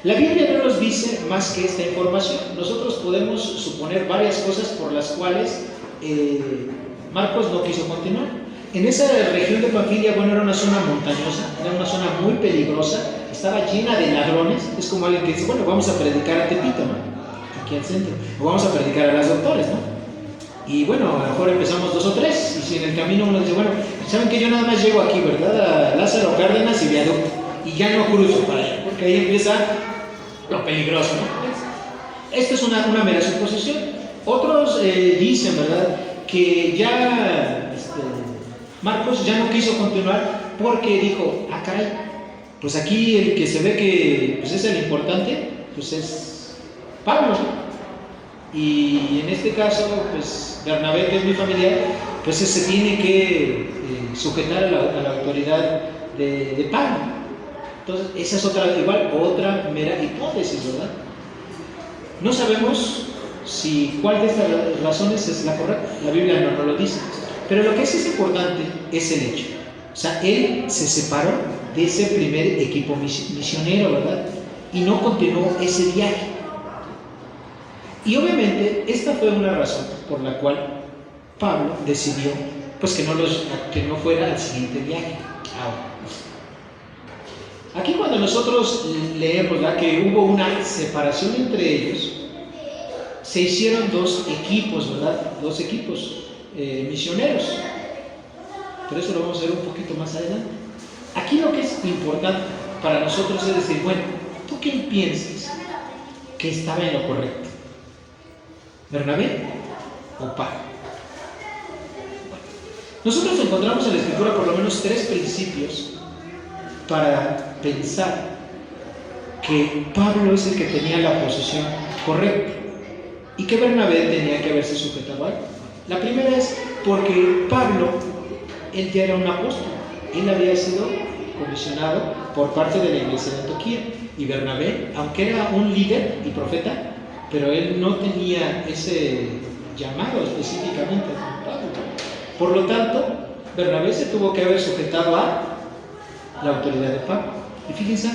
La Biblia no nos dice más que esta información. Nosotros podemos suponer varias cosas por las cuales Marcos no quiso continuar. En esa región de Panfilia, bueno, era una zona montañosa, era una zona muy peligrosa, estaba llena de ladrones. Es como alguien que dice, bueno, vamos a predicar a Tepito, ¿no?, aquí al centro, o vamos a predicar a las doctores, ¿no? Y bueno, a lo mejor empezamos 2 o 3, y si en el camino uno dice, bueno, saben que yo nada más llego aquí, ¿verdad?, a Lázaro Cárdenas y Viaducto, y ya no cruzo para allá, porque ahí empieza lo peligroso, ¿no? Esto es una mera suposición. Otros dicen, ¿verdad?, que ya Marcos ya no quiso continuar porque dijo, ah, caray, pues aquí el que se ve que pues es el importante, pues es Pablo, ¿no? Y en este caso, pues Bernabé, que es mi familiar, pues se tiene que sujetar a la autoridad de Pablo. Entonces, esa es otra mera hipótesis, ¿verdad? No sabemos cuál de estas razones es la correcta. La Biblia no lo dice. Pero lo que es importante es el hecho. O sea, él se separó de ese primer equipo misionero, ¿verdad? Y no continuó ese viaje. Y obviamente esta fue una razón por la cual Pablo decidió pues que no fuera al siguiente viaje. Ahora, aquí cuando nosotros leemos, ¿verdad?, que hubo una separación entre ellos, se hicieron 2 equipos, ¿verdad?, 2 equipos misioneros. Pero eso lo vamos a ver un poquito más adelante. Aquí lo que es importante para nosotros es decir, bueno, ¿tú quién piensas que estaba en lo correcto? ¿Bernabé o Pablo? Nosotros encontramos en la Escritura por lo menos 3 principios para pensar que Pablo es el que tenía la posición correcta y que Bernabé tenía que haberse sujetado a él. La primera es porque Pablo, él ya era un apóstol, él había sido comisionado por parte de la iglesia de Antioquía, y Bernabé, aunque era un líder y profeta, pero él no tenía ese llamado específicamente a Pablo. Por lo tanto, Bernabé se tuvo que haber sujetado a la autoridad de Pablo. Y fíjense,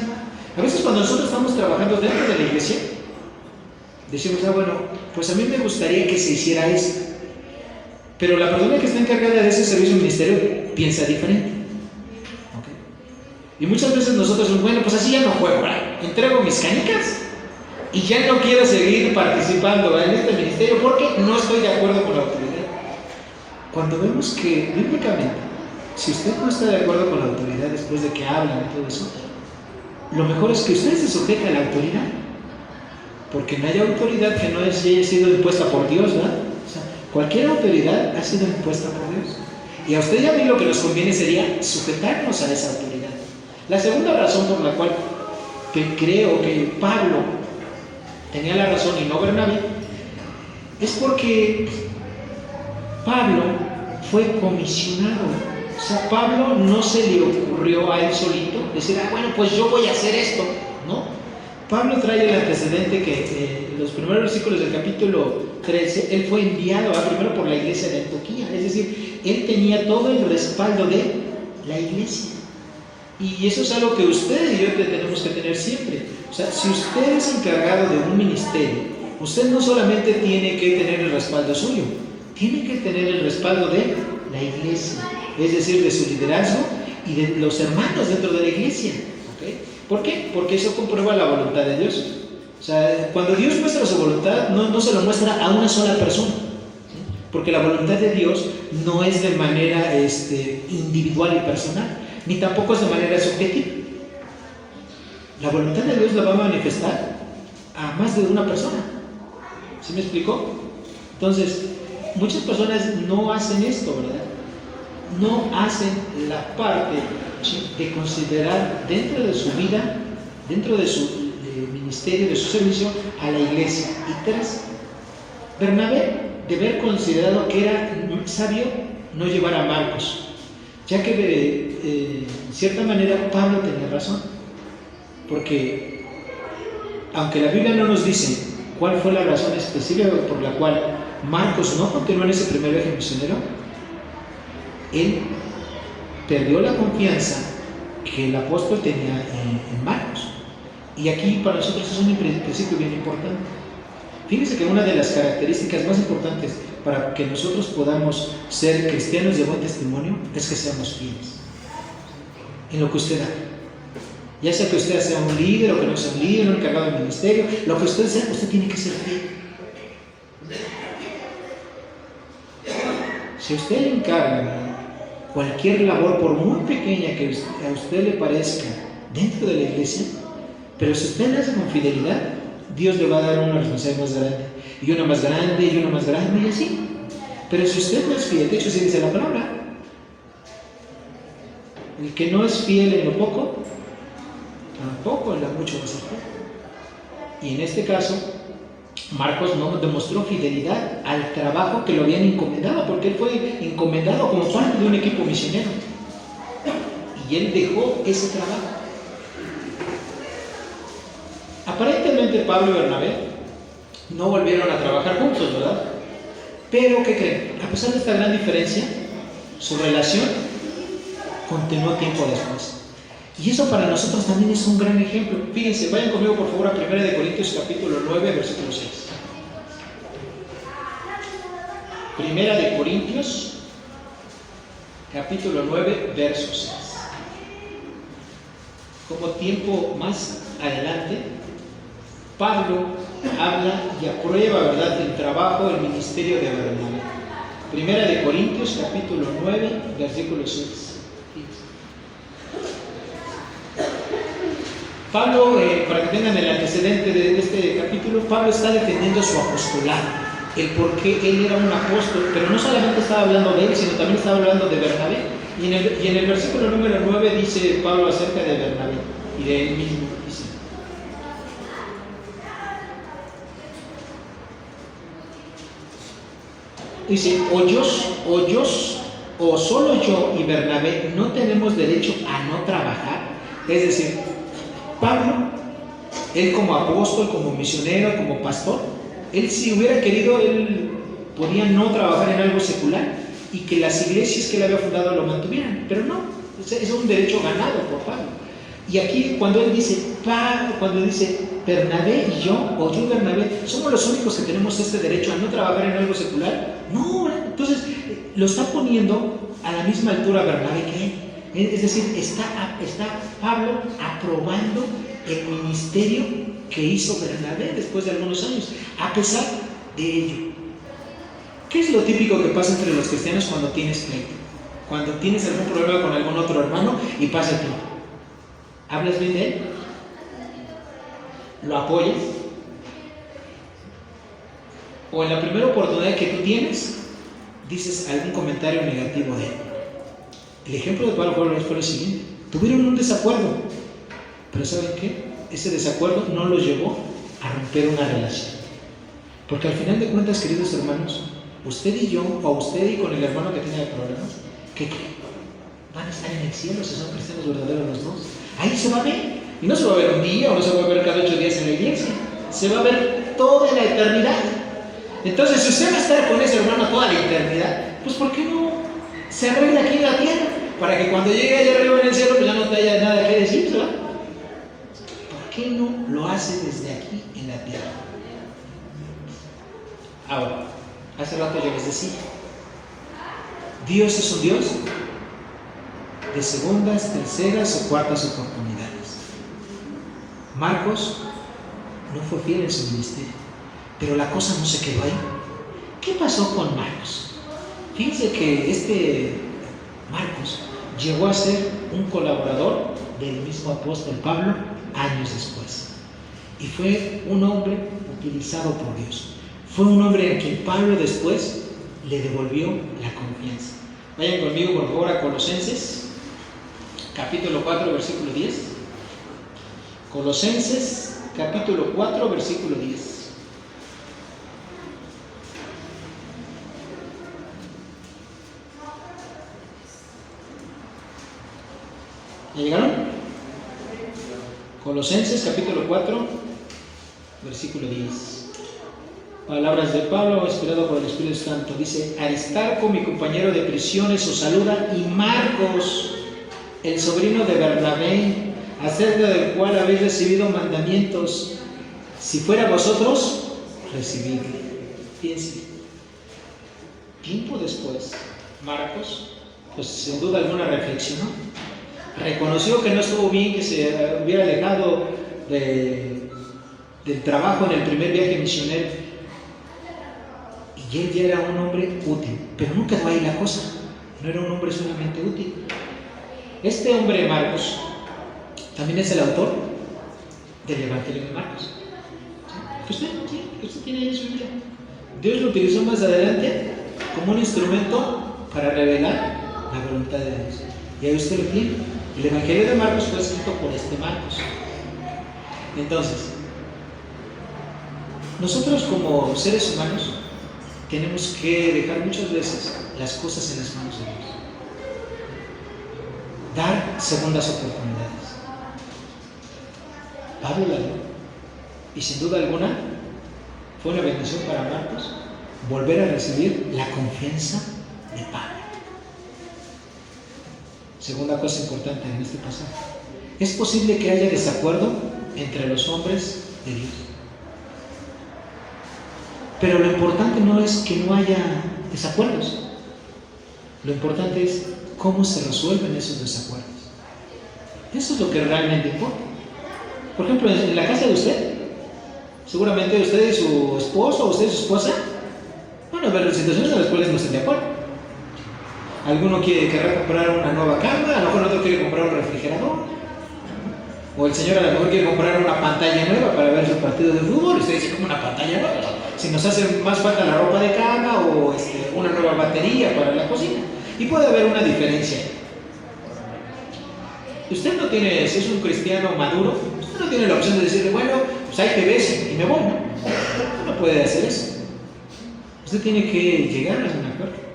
a veces cuando nosotros estamos trabajando dentro de la iglesia, decimos, bueno, pues a mí me gustaría que se hiciera esto, pero la persona que está encargada de ese servicio ministerio piensa diferente. ¿Okay? Y muchas veces nosotros decimos, bueno, pues así ya no juego, ¿verdad? Entrego mis canicas y ya no quiero seguir participando, ¿verdad?, en este ministerio porque no estoy de acuerdo con la autoridad. Cuando vemos que bíblicamente, si usted no está de acuerdo con la autoridad después de que hablan y todo eso, lo mejor es que usted se sujete a la autoridad, porque no hay autoridad que no haya sido impuesta por Dios, ¿verdad? O sea, cualquier autoridad ha sido impuesta por Dios, y a usted y a mí lo que nos conviene sería sujetarnos a esa autoridad. La segunda razón por la cual creo que Pablo tenía la razón y no Bernabé es porque Pablo fue comisionado. O sea, Pablo no se le ocurrió a él solito decir, bueno, pues yo voy a hacer esto, ¿no? Pablo trae el antecedente que en los primeros versículos del capítulo 13, él fue enviado primero por la iglesia de Antioquía, es decir, él tenía todo el respaldo de la iglesia. Y eso es algo que usted y yo tenemos que tener siempre. O sea, si usted es encargado de un ministerio, usted no solamente tiene que tener el respaldo suyo, tiene que tener el respaldo de la iglesia, es decir, de su liderazgo y de los hermanos dentro de la iglesia. ¿Okay? ¿Por qué? Porque eso comprueba la voluntad de Dios. O sea, cuando Dios muestra su voluntad, no se lo muestra a una sola persona, ¿sí? Porque la voluntad de Dios no es de manera individual y personal, ni tampoco es de manera subjetiva. la voluntad de Dios la va a manifestar a más de una persona. ¿Sí me explicó? Entonces, muchas personas no hacen esto, ¿verdad? No hacen la parte de considerar dentro de su vida, dentro de su ministerio, de su servicio, a la iglesia. Y 3, Bernabé debe haber considerado que era sabio no llevar a Marcos, ya que en cierta manera Pablo tenía razón, porque aunque la Biblia no nos dice cuál fue la razón específica por la cual Marcos no continuó en ese primer viaje misionero, él perdió la confianza que el apóstol tenía en Marcos. Y aquí para nosotros es un principio bien importante. Fíjense que una de las características más importantes para que nosotros podamos ser cristianos de buen testimonio es que seamos fieles en lo que usted haga. Ya sea que usted sea un líder o que no sea un líder, un encargado del ministerio, lo que usted sea, usted tiene que ser fiel. Si usted le encarga cualquier labor, por muy pequeña que a usted le parezca dentro de la iglesia, pero si usted le hace con fidelidad, Dios le va a dar una responsabilidad más grande, y una más grande, y una más grande, y así. Pero si usted no es fiel, de hecho se dice la palabra, el que no es fiel en lo poco, tampoco en lo mucho va a ser fiel. Y en este caso, Marcos no demostró fidelidad al trabajo que lo habían encomendado, porque él fue encomendado como parte de un equipo misionero. Y él dejó ese trabajo. Aparentemente Pablo y Bernabé no volvieron a trabajar juntos, ¿verdad? Pero, ¿qué creen? A pesar de esta gran diferencia, su relación continuó tiempo después. Y eso para nosotros también es un gran ejemplo. Fíjense, vayan conmigo por favor a 1 Corintios capítulo 9, versículo 6. 1 Corintios capítulo 9, verso 6. Como tiempo más adelante, Pablo habla y aprueba, ¿verdad?, el trabajo, el ministerio de Bernabé. 1 Corintios capítulo 9, versículo 6. Pablo, para que tengan el antecedente de este capítulo, Pablo está defendiendo su apostolado, el por qué él era un apóstol, pero no solamente estaba hablando de él, sino también estaba hablando de Bernabé. Y en el versículo número 9 dice Pablo acerca de Bernabé y de él mismo. Dice, o solo yo y Bernabé no tenemos derecho a no trabajar. Es decir, Pablo, él como apóstol, como misionero, como pastor, él si hubiera querido, él podía no trabajar en algo secular y que las iglesias que él había fundado lo mantuvieran, pero no, es un derecho ganado por Pablo. Y aquí cuando él dice, cuando dice Bernabé y yo, o yo y Bernabé, somos los únicos que tenemos este derecho a no trabajar en algo secular, no, entonces lo está poniendo a la misma altura Bernabé que él. Es decir, está Pablo aprobando el ministerio que hizo Bernabé después de algunos años, a pesar de ello. ¿Qué es lo típico que pasa entre los cristianos cuando tienes pleito? Cuando tienes algún problema con algún otro hermano y pasa el tiempo. ¿Hablas bien de él? ¿Lo apoyas? O en la primera oportunidad que tú tienes, dices algún comentario negativo de él. El ejemplo de Pablo fue lo siguiente. Tuvieron un desacuerdo, pero ¿saben qué? Ese desacuerdo no los llevó a romper una relación. Porque al final de cuentas, queridos hermanos, usted y yo, o usted y con el hermano que tiene problemas, ¿qué creen? Van a estar en el cielo si son cristianos verdaderos los dos. Ahí se va a ver. Y no se va a ver un día o no se va a ver cada 8 días en la iglesia. Se va a ver toda la eternidad. Entonces, si usted va a estar con ese hermano toda la eternidad, pues ¿por qué no se arregla aquí en la tierra? Para que cuando llegue allá arriba en el cielo, pues ya no te haya nada que decir, ¿verdad? ¿Por qué no lo hace desde aquí en la tierra? Ahora, hace rato yo les decía, Dios es un Dios de segundas, terceras o cuartas oportunidades. Marcos no fue fiel en su ministerio, pero la cosa no se quedó ahí. ¿Qué pasó con Marcos? Fíjense que Marcos llegó a ser un colaborador del mismo apóstol Pablo años después. Y fue un hombre utilizado por Dios. Fue un hombre a quien Pablo después le devolvió la confianza. Vayan conmigo por favor a Colosenses, capítulo 4, versículo 10. Colosenses, capítulo 4, versículo 10. ¿Ya llegaron? Colosenses, capítulo 4, versículo 10. Palabras de Pablo, inspirado por el Espíritu Santo. Dice: Aristarco, mi compañero de prisiones, os saluda, y Marcos, el sobrino de Bernabé, acerca del cual habéis recibido mandamientos. Si fuera vosotros, recibidle. Fíjense. Tiempo después, Marcos, pues sin duda alguna reflexionó. Reconoció que no estuvo bien que se hubiera alejado del trabajo en el primer viaje misionero. Y él ya era un hombre útil, pero no quedó ahí la cosa. No era un hombre solamente útil. Este hombre, Marcos, también es el autor del Evangelio de Marcos. ¿Sí? Usted tiene ahí en su Biblia. Dios lo utilizó más adelante como un instrumento para revelar la voluntad de Dios. Y ahí usted lo tiene. El Evangelio de Marcos fue escrito por este Marcos. Entonces, nosotros como seres humanos tenemos que dejar muchas veces las cosas en las manos de Dios. Dar segundas oportunidades. Pablo la dio. Y sin duda alguna fue una bendición para Marcos volver a recibir la confianza de Pablo. Segunda cosa importante en este pasaje: es posible que haya desacuerdo entre los hombres de Dios, pero lo importante no es que no haya desacuerdos. Lo importante es cómo se resuelven esos desacuerdos. Eso es lo que realmente importa. Por ejemplo, en la casa de usted, seguramente usted y su esposo o usted y su esposa van a ver situaciones en las cuales no estén de acuerdo. Alguno querrá comprar una nueva cama, a lo mejor otro quiere comprar un refrigerador, o el señor a lo mejor quiere comprar una pantalla nueva para ver su partido de fútbol. Y usted dice: ¿cómo una pantalla nueva? Si nos hace más falta la ropa de cama o una nueva batería para la cocina. Y puede haber una diferencia. Usted no tiene, si es un cristiano maduro, usted no tiene la opción de decirle: bueno, pues ahí te ves y me voy. No puede hacer eso. Usted tiene que llegar a un acuerdo.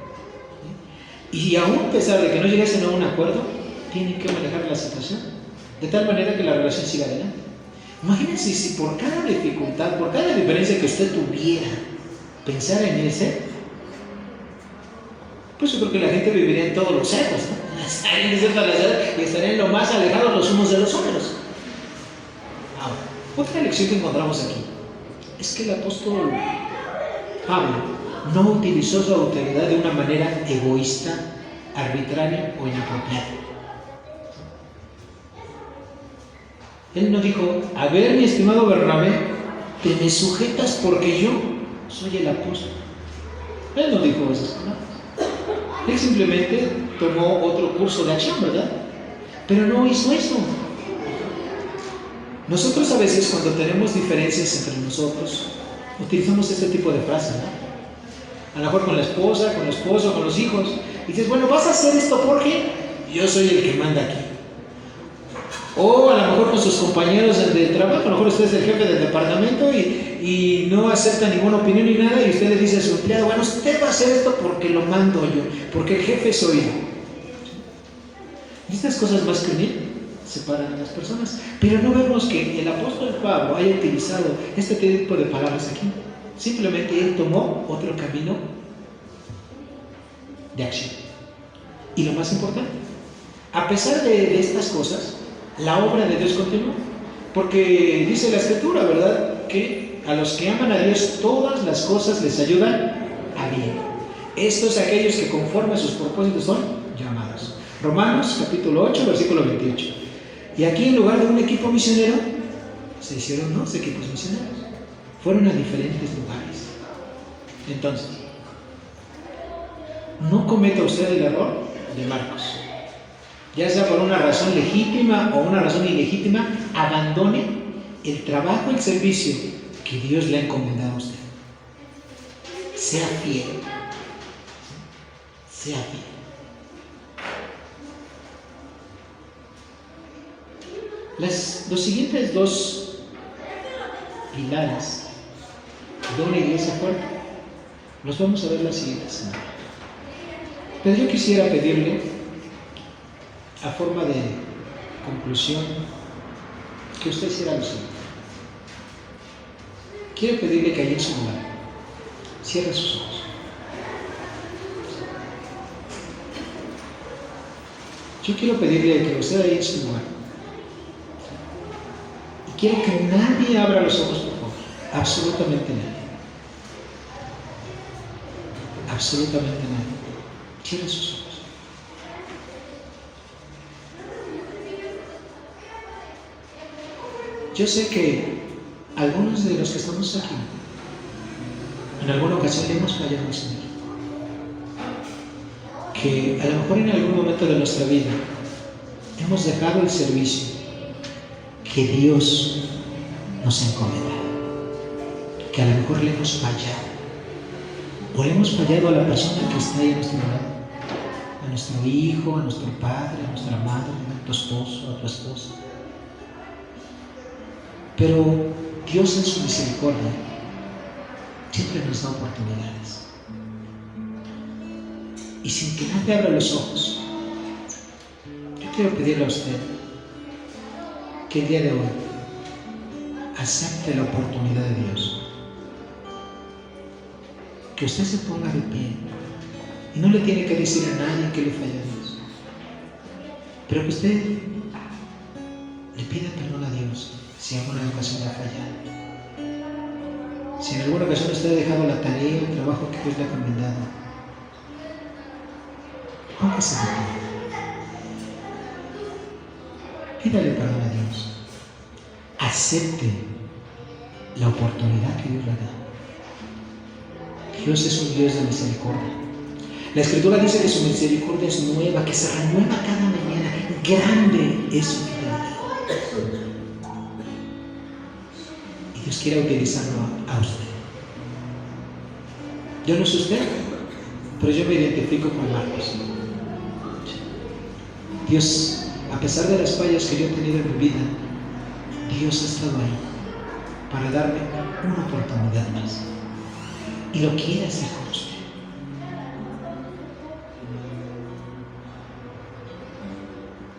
Y aún a pesar de que no llegasen a un acuerdo, tienen que manejar la situación de tal manera que la relación siga adelante. Imagínense si por cada dificultad, por cada diferencia que usted tuviera, pensara en ese, pues yo creo que la gente viviría en todos los cerros, ¿no? Estarían desiertas y estarían lo más alejados los unos de los otros. Ahora, otra lección que encontramos aquí es que el apóstol Pablo no utilizó su autoridad de una manera egoísta, arbitraria o inapropiada. Él no dijo: a ver, mi estimado Bernabé, te me sujetas porque yo soy el apóstol. Él no dijo esas palabras. Él simplemente tomó otro curso de acción, ¿verdad? Pero no hizo eso. Nosotros a veces, cuando tenemos diferencias entre nosotros, utilizamos este tipo de frases, ¿no? A lo mejor con la esposa, con el esposo, con los hijos. Y dices: bueno, vas a hacer esto porque yo soy el que manda aquí. O a lo mejor con sus compañeros de trabajo, a lo mejor usted es el jefe del departamento y no acepta ninguna opinión ni nada, y usted le dice a su empleado: bueno, usted va a hacer esto porque lo mando yo, porque el jefe soy yo. Y estas cosas más que unir separan a las personas. Pero no vemos que el apóstol Pablo haya utilizado este tipo de palabras aquí. Simplemente él tomó otro camino de acción. Y lo más importante, a pesar de estas cosas, la obra de Dios continuó. Porque dice la Escritura, ¿verdad?, que a los que aman a Dios todas las cosas les ayudan a bien. Estos aquellos que conforme a sus propósitos son llamados. Romanos capítulo 8, versículo 28. Y aquí, en lugar de un equipo misionero, se hicieron 2 equipos misioneros. Fueron a diferentes lugares. Entonces, no cometa usted el error de Marcos. ya sea por una razón legítima o una razón ilegítima, abandone el trabajo, el servicio que Dios le ha encomendado a usted. Sea fiel. Sea fiel. Los siguientes dos pilares de una iglesia fuerte los vamos a ver la siguiente semana. Pero yo quisiera pedirle, a forma de conclusión, que usted hiciera lo siguiente. Quiero pedirle que allí en su lugar cierre sus ojos. Yo quiero pedirle que usted allí en su lugar, y quiero que nadie abra los ojos, por favor. Absolutamente nadie. Absolutamente nadie. Cierre sus ojos. Yo sé que algunos de los que estamos aquí, en alguna ocasión le hemos fallado al Señor. Que a lo mejor en algún momento de nuestra vida hemos dejado el servicio que Dios nos encomienda. Que a lo mejor le hemos fallado. O le hemos fallado a la persona que está ahí a nuestro lado. A nuestro hijo, a nuestro padre, a nuestra madre, a tu esposo, a tu esposa. Pero Dios en su misericordia siempre nos da oportunidades. Y sin que nadie abra los ojos, yo quiero pedirle a usted que el día de hoy acepte la oportunidad de Dios. Que usted se ponga de pie y no le tiene que decir a nadie que le falla a Dios, pero que usted le pida perdón a Dios si en alguna ocasión le ha fallado, si en alguna ocasión usted ha dejado la tarea, el trabajo que Dios le ha encomendado. Póngase de pie, pídale perdón a Dios, acepte la oportunidad que Dios le da. Dios es un Dios de misericordia. La Escritura dice que su misericordia es nueva, que se renueva cada mañana. Grande es su fidelidad. Y Dios quiere utilizarlo a usted. Yo no sé usted, pero yo me identifico con Marcos. Dios, a pesar de las fallas que yo he tenido en mi vida, Dios ha estado ahí para darme una oportunidad más. Y lo quiere hacer con usted.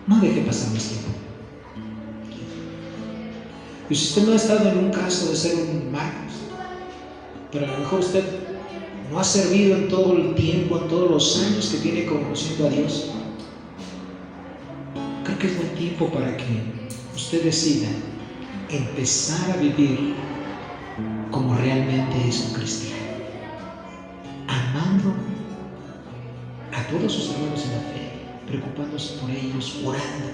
No deje pasar más tiempo. Y si usted no ha estado en un caso de ser un Marcos, pero a lo mejor usted no ha servido en todo el tiempo, en todos los años que tiene conociendo a Dios, creo que es buen tiempo para que usted decida empezar a vivir como realmente es un cristiano. Amando a todos sus hermanos en la fe, preocupándose por ellos, orando,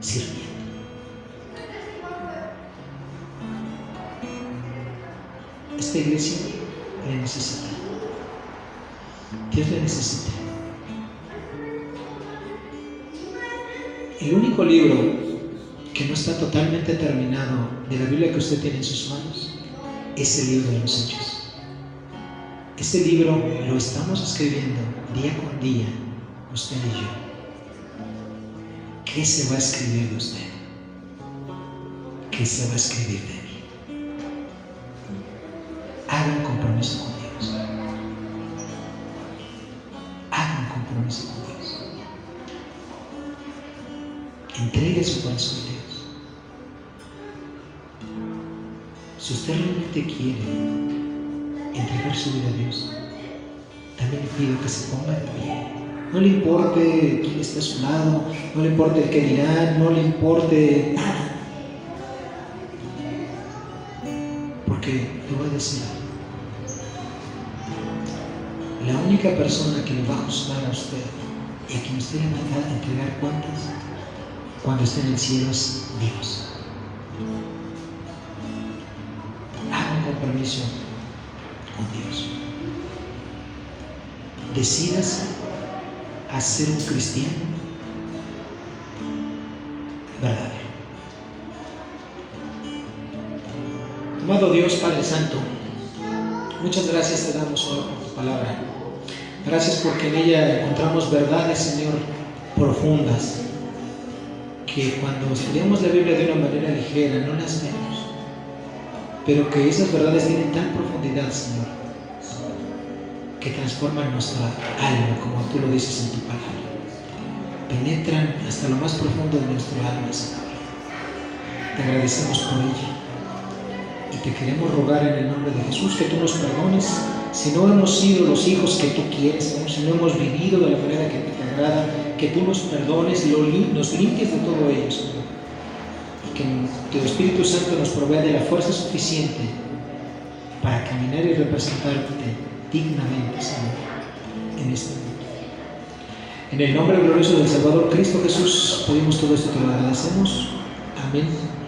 sirviendo. Esta iglesia le necesita. Dios le necesita. El único libro que no está totalmente terminado de la Biblia que usted tiene en sus manos es el libro de los Hechos. Este libro lo estamos escribiendo día con día, usted y yo. ¿Qué se va a escribir de usted? ¿Qué se va a escribir de mí? Haga un compromiso con Dios. Haga un compromiso con Dios. Entregue su corazón a Dios. Si usted realmente quiere entregar su vida a Dios, también le pido que se ponga de pie. No le importe quién esté a su lado, no le importe el que dirán, no le importe nada. Porque le voy a decir algo. La única persona que le va a juzgar a usted y a quien usted le va a entregar cuentas cuando esté en el cielo es Dios. Haga un compromiso con Dios. Decídase a ser un cristiano Amado Dios, Padre Santo, muchas gracias te damos, Señor, por tu palabra. Gracias porque en ella encontramos verdades, Señor, profundas, que cuando estudiamos la Biblia de una manera ligera no las vemos, pero que esas verdades tienen tal profundidad, Señor, que transforman nuestra alma, como tú lo dices en tu palabra. Penetran hasta lo más profundo de nuestro alma, Señor. Te agradecemos por ello y te queremos rogar en el nombre de Jesús que tú nos perdones si no hemos sido los hijos que tú quieres, Señor, si no hemos vivido de la manera que te agrada, que tú nos perdones y nos limpies de todo ello, Señor, y que tu Espíritu Santo nos provea de la fuerza suficiente para caminar y representarte dignamente, Señor, en este mundo. En el nombre glorioso del Salvador Cristo Jesús pedimos todo esto, te lo agradecemos. Amén.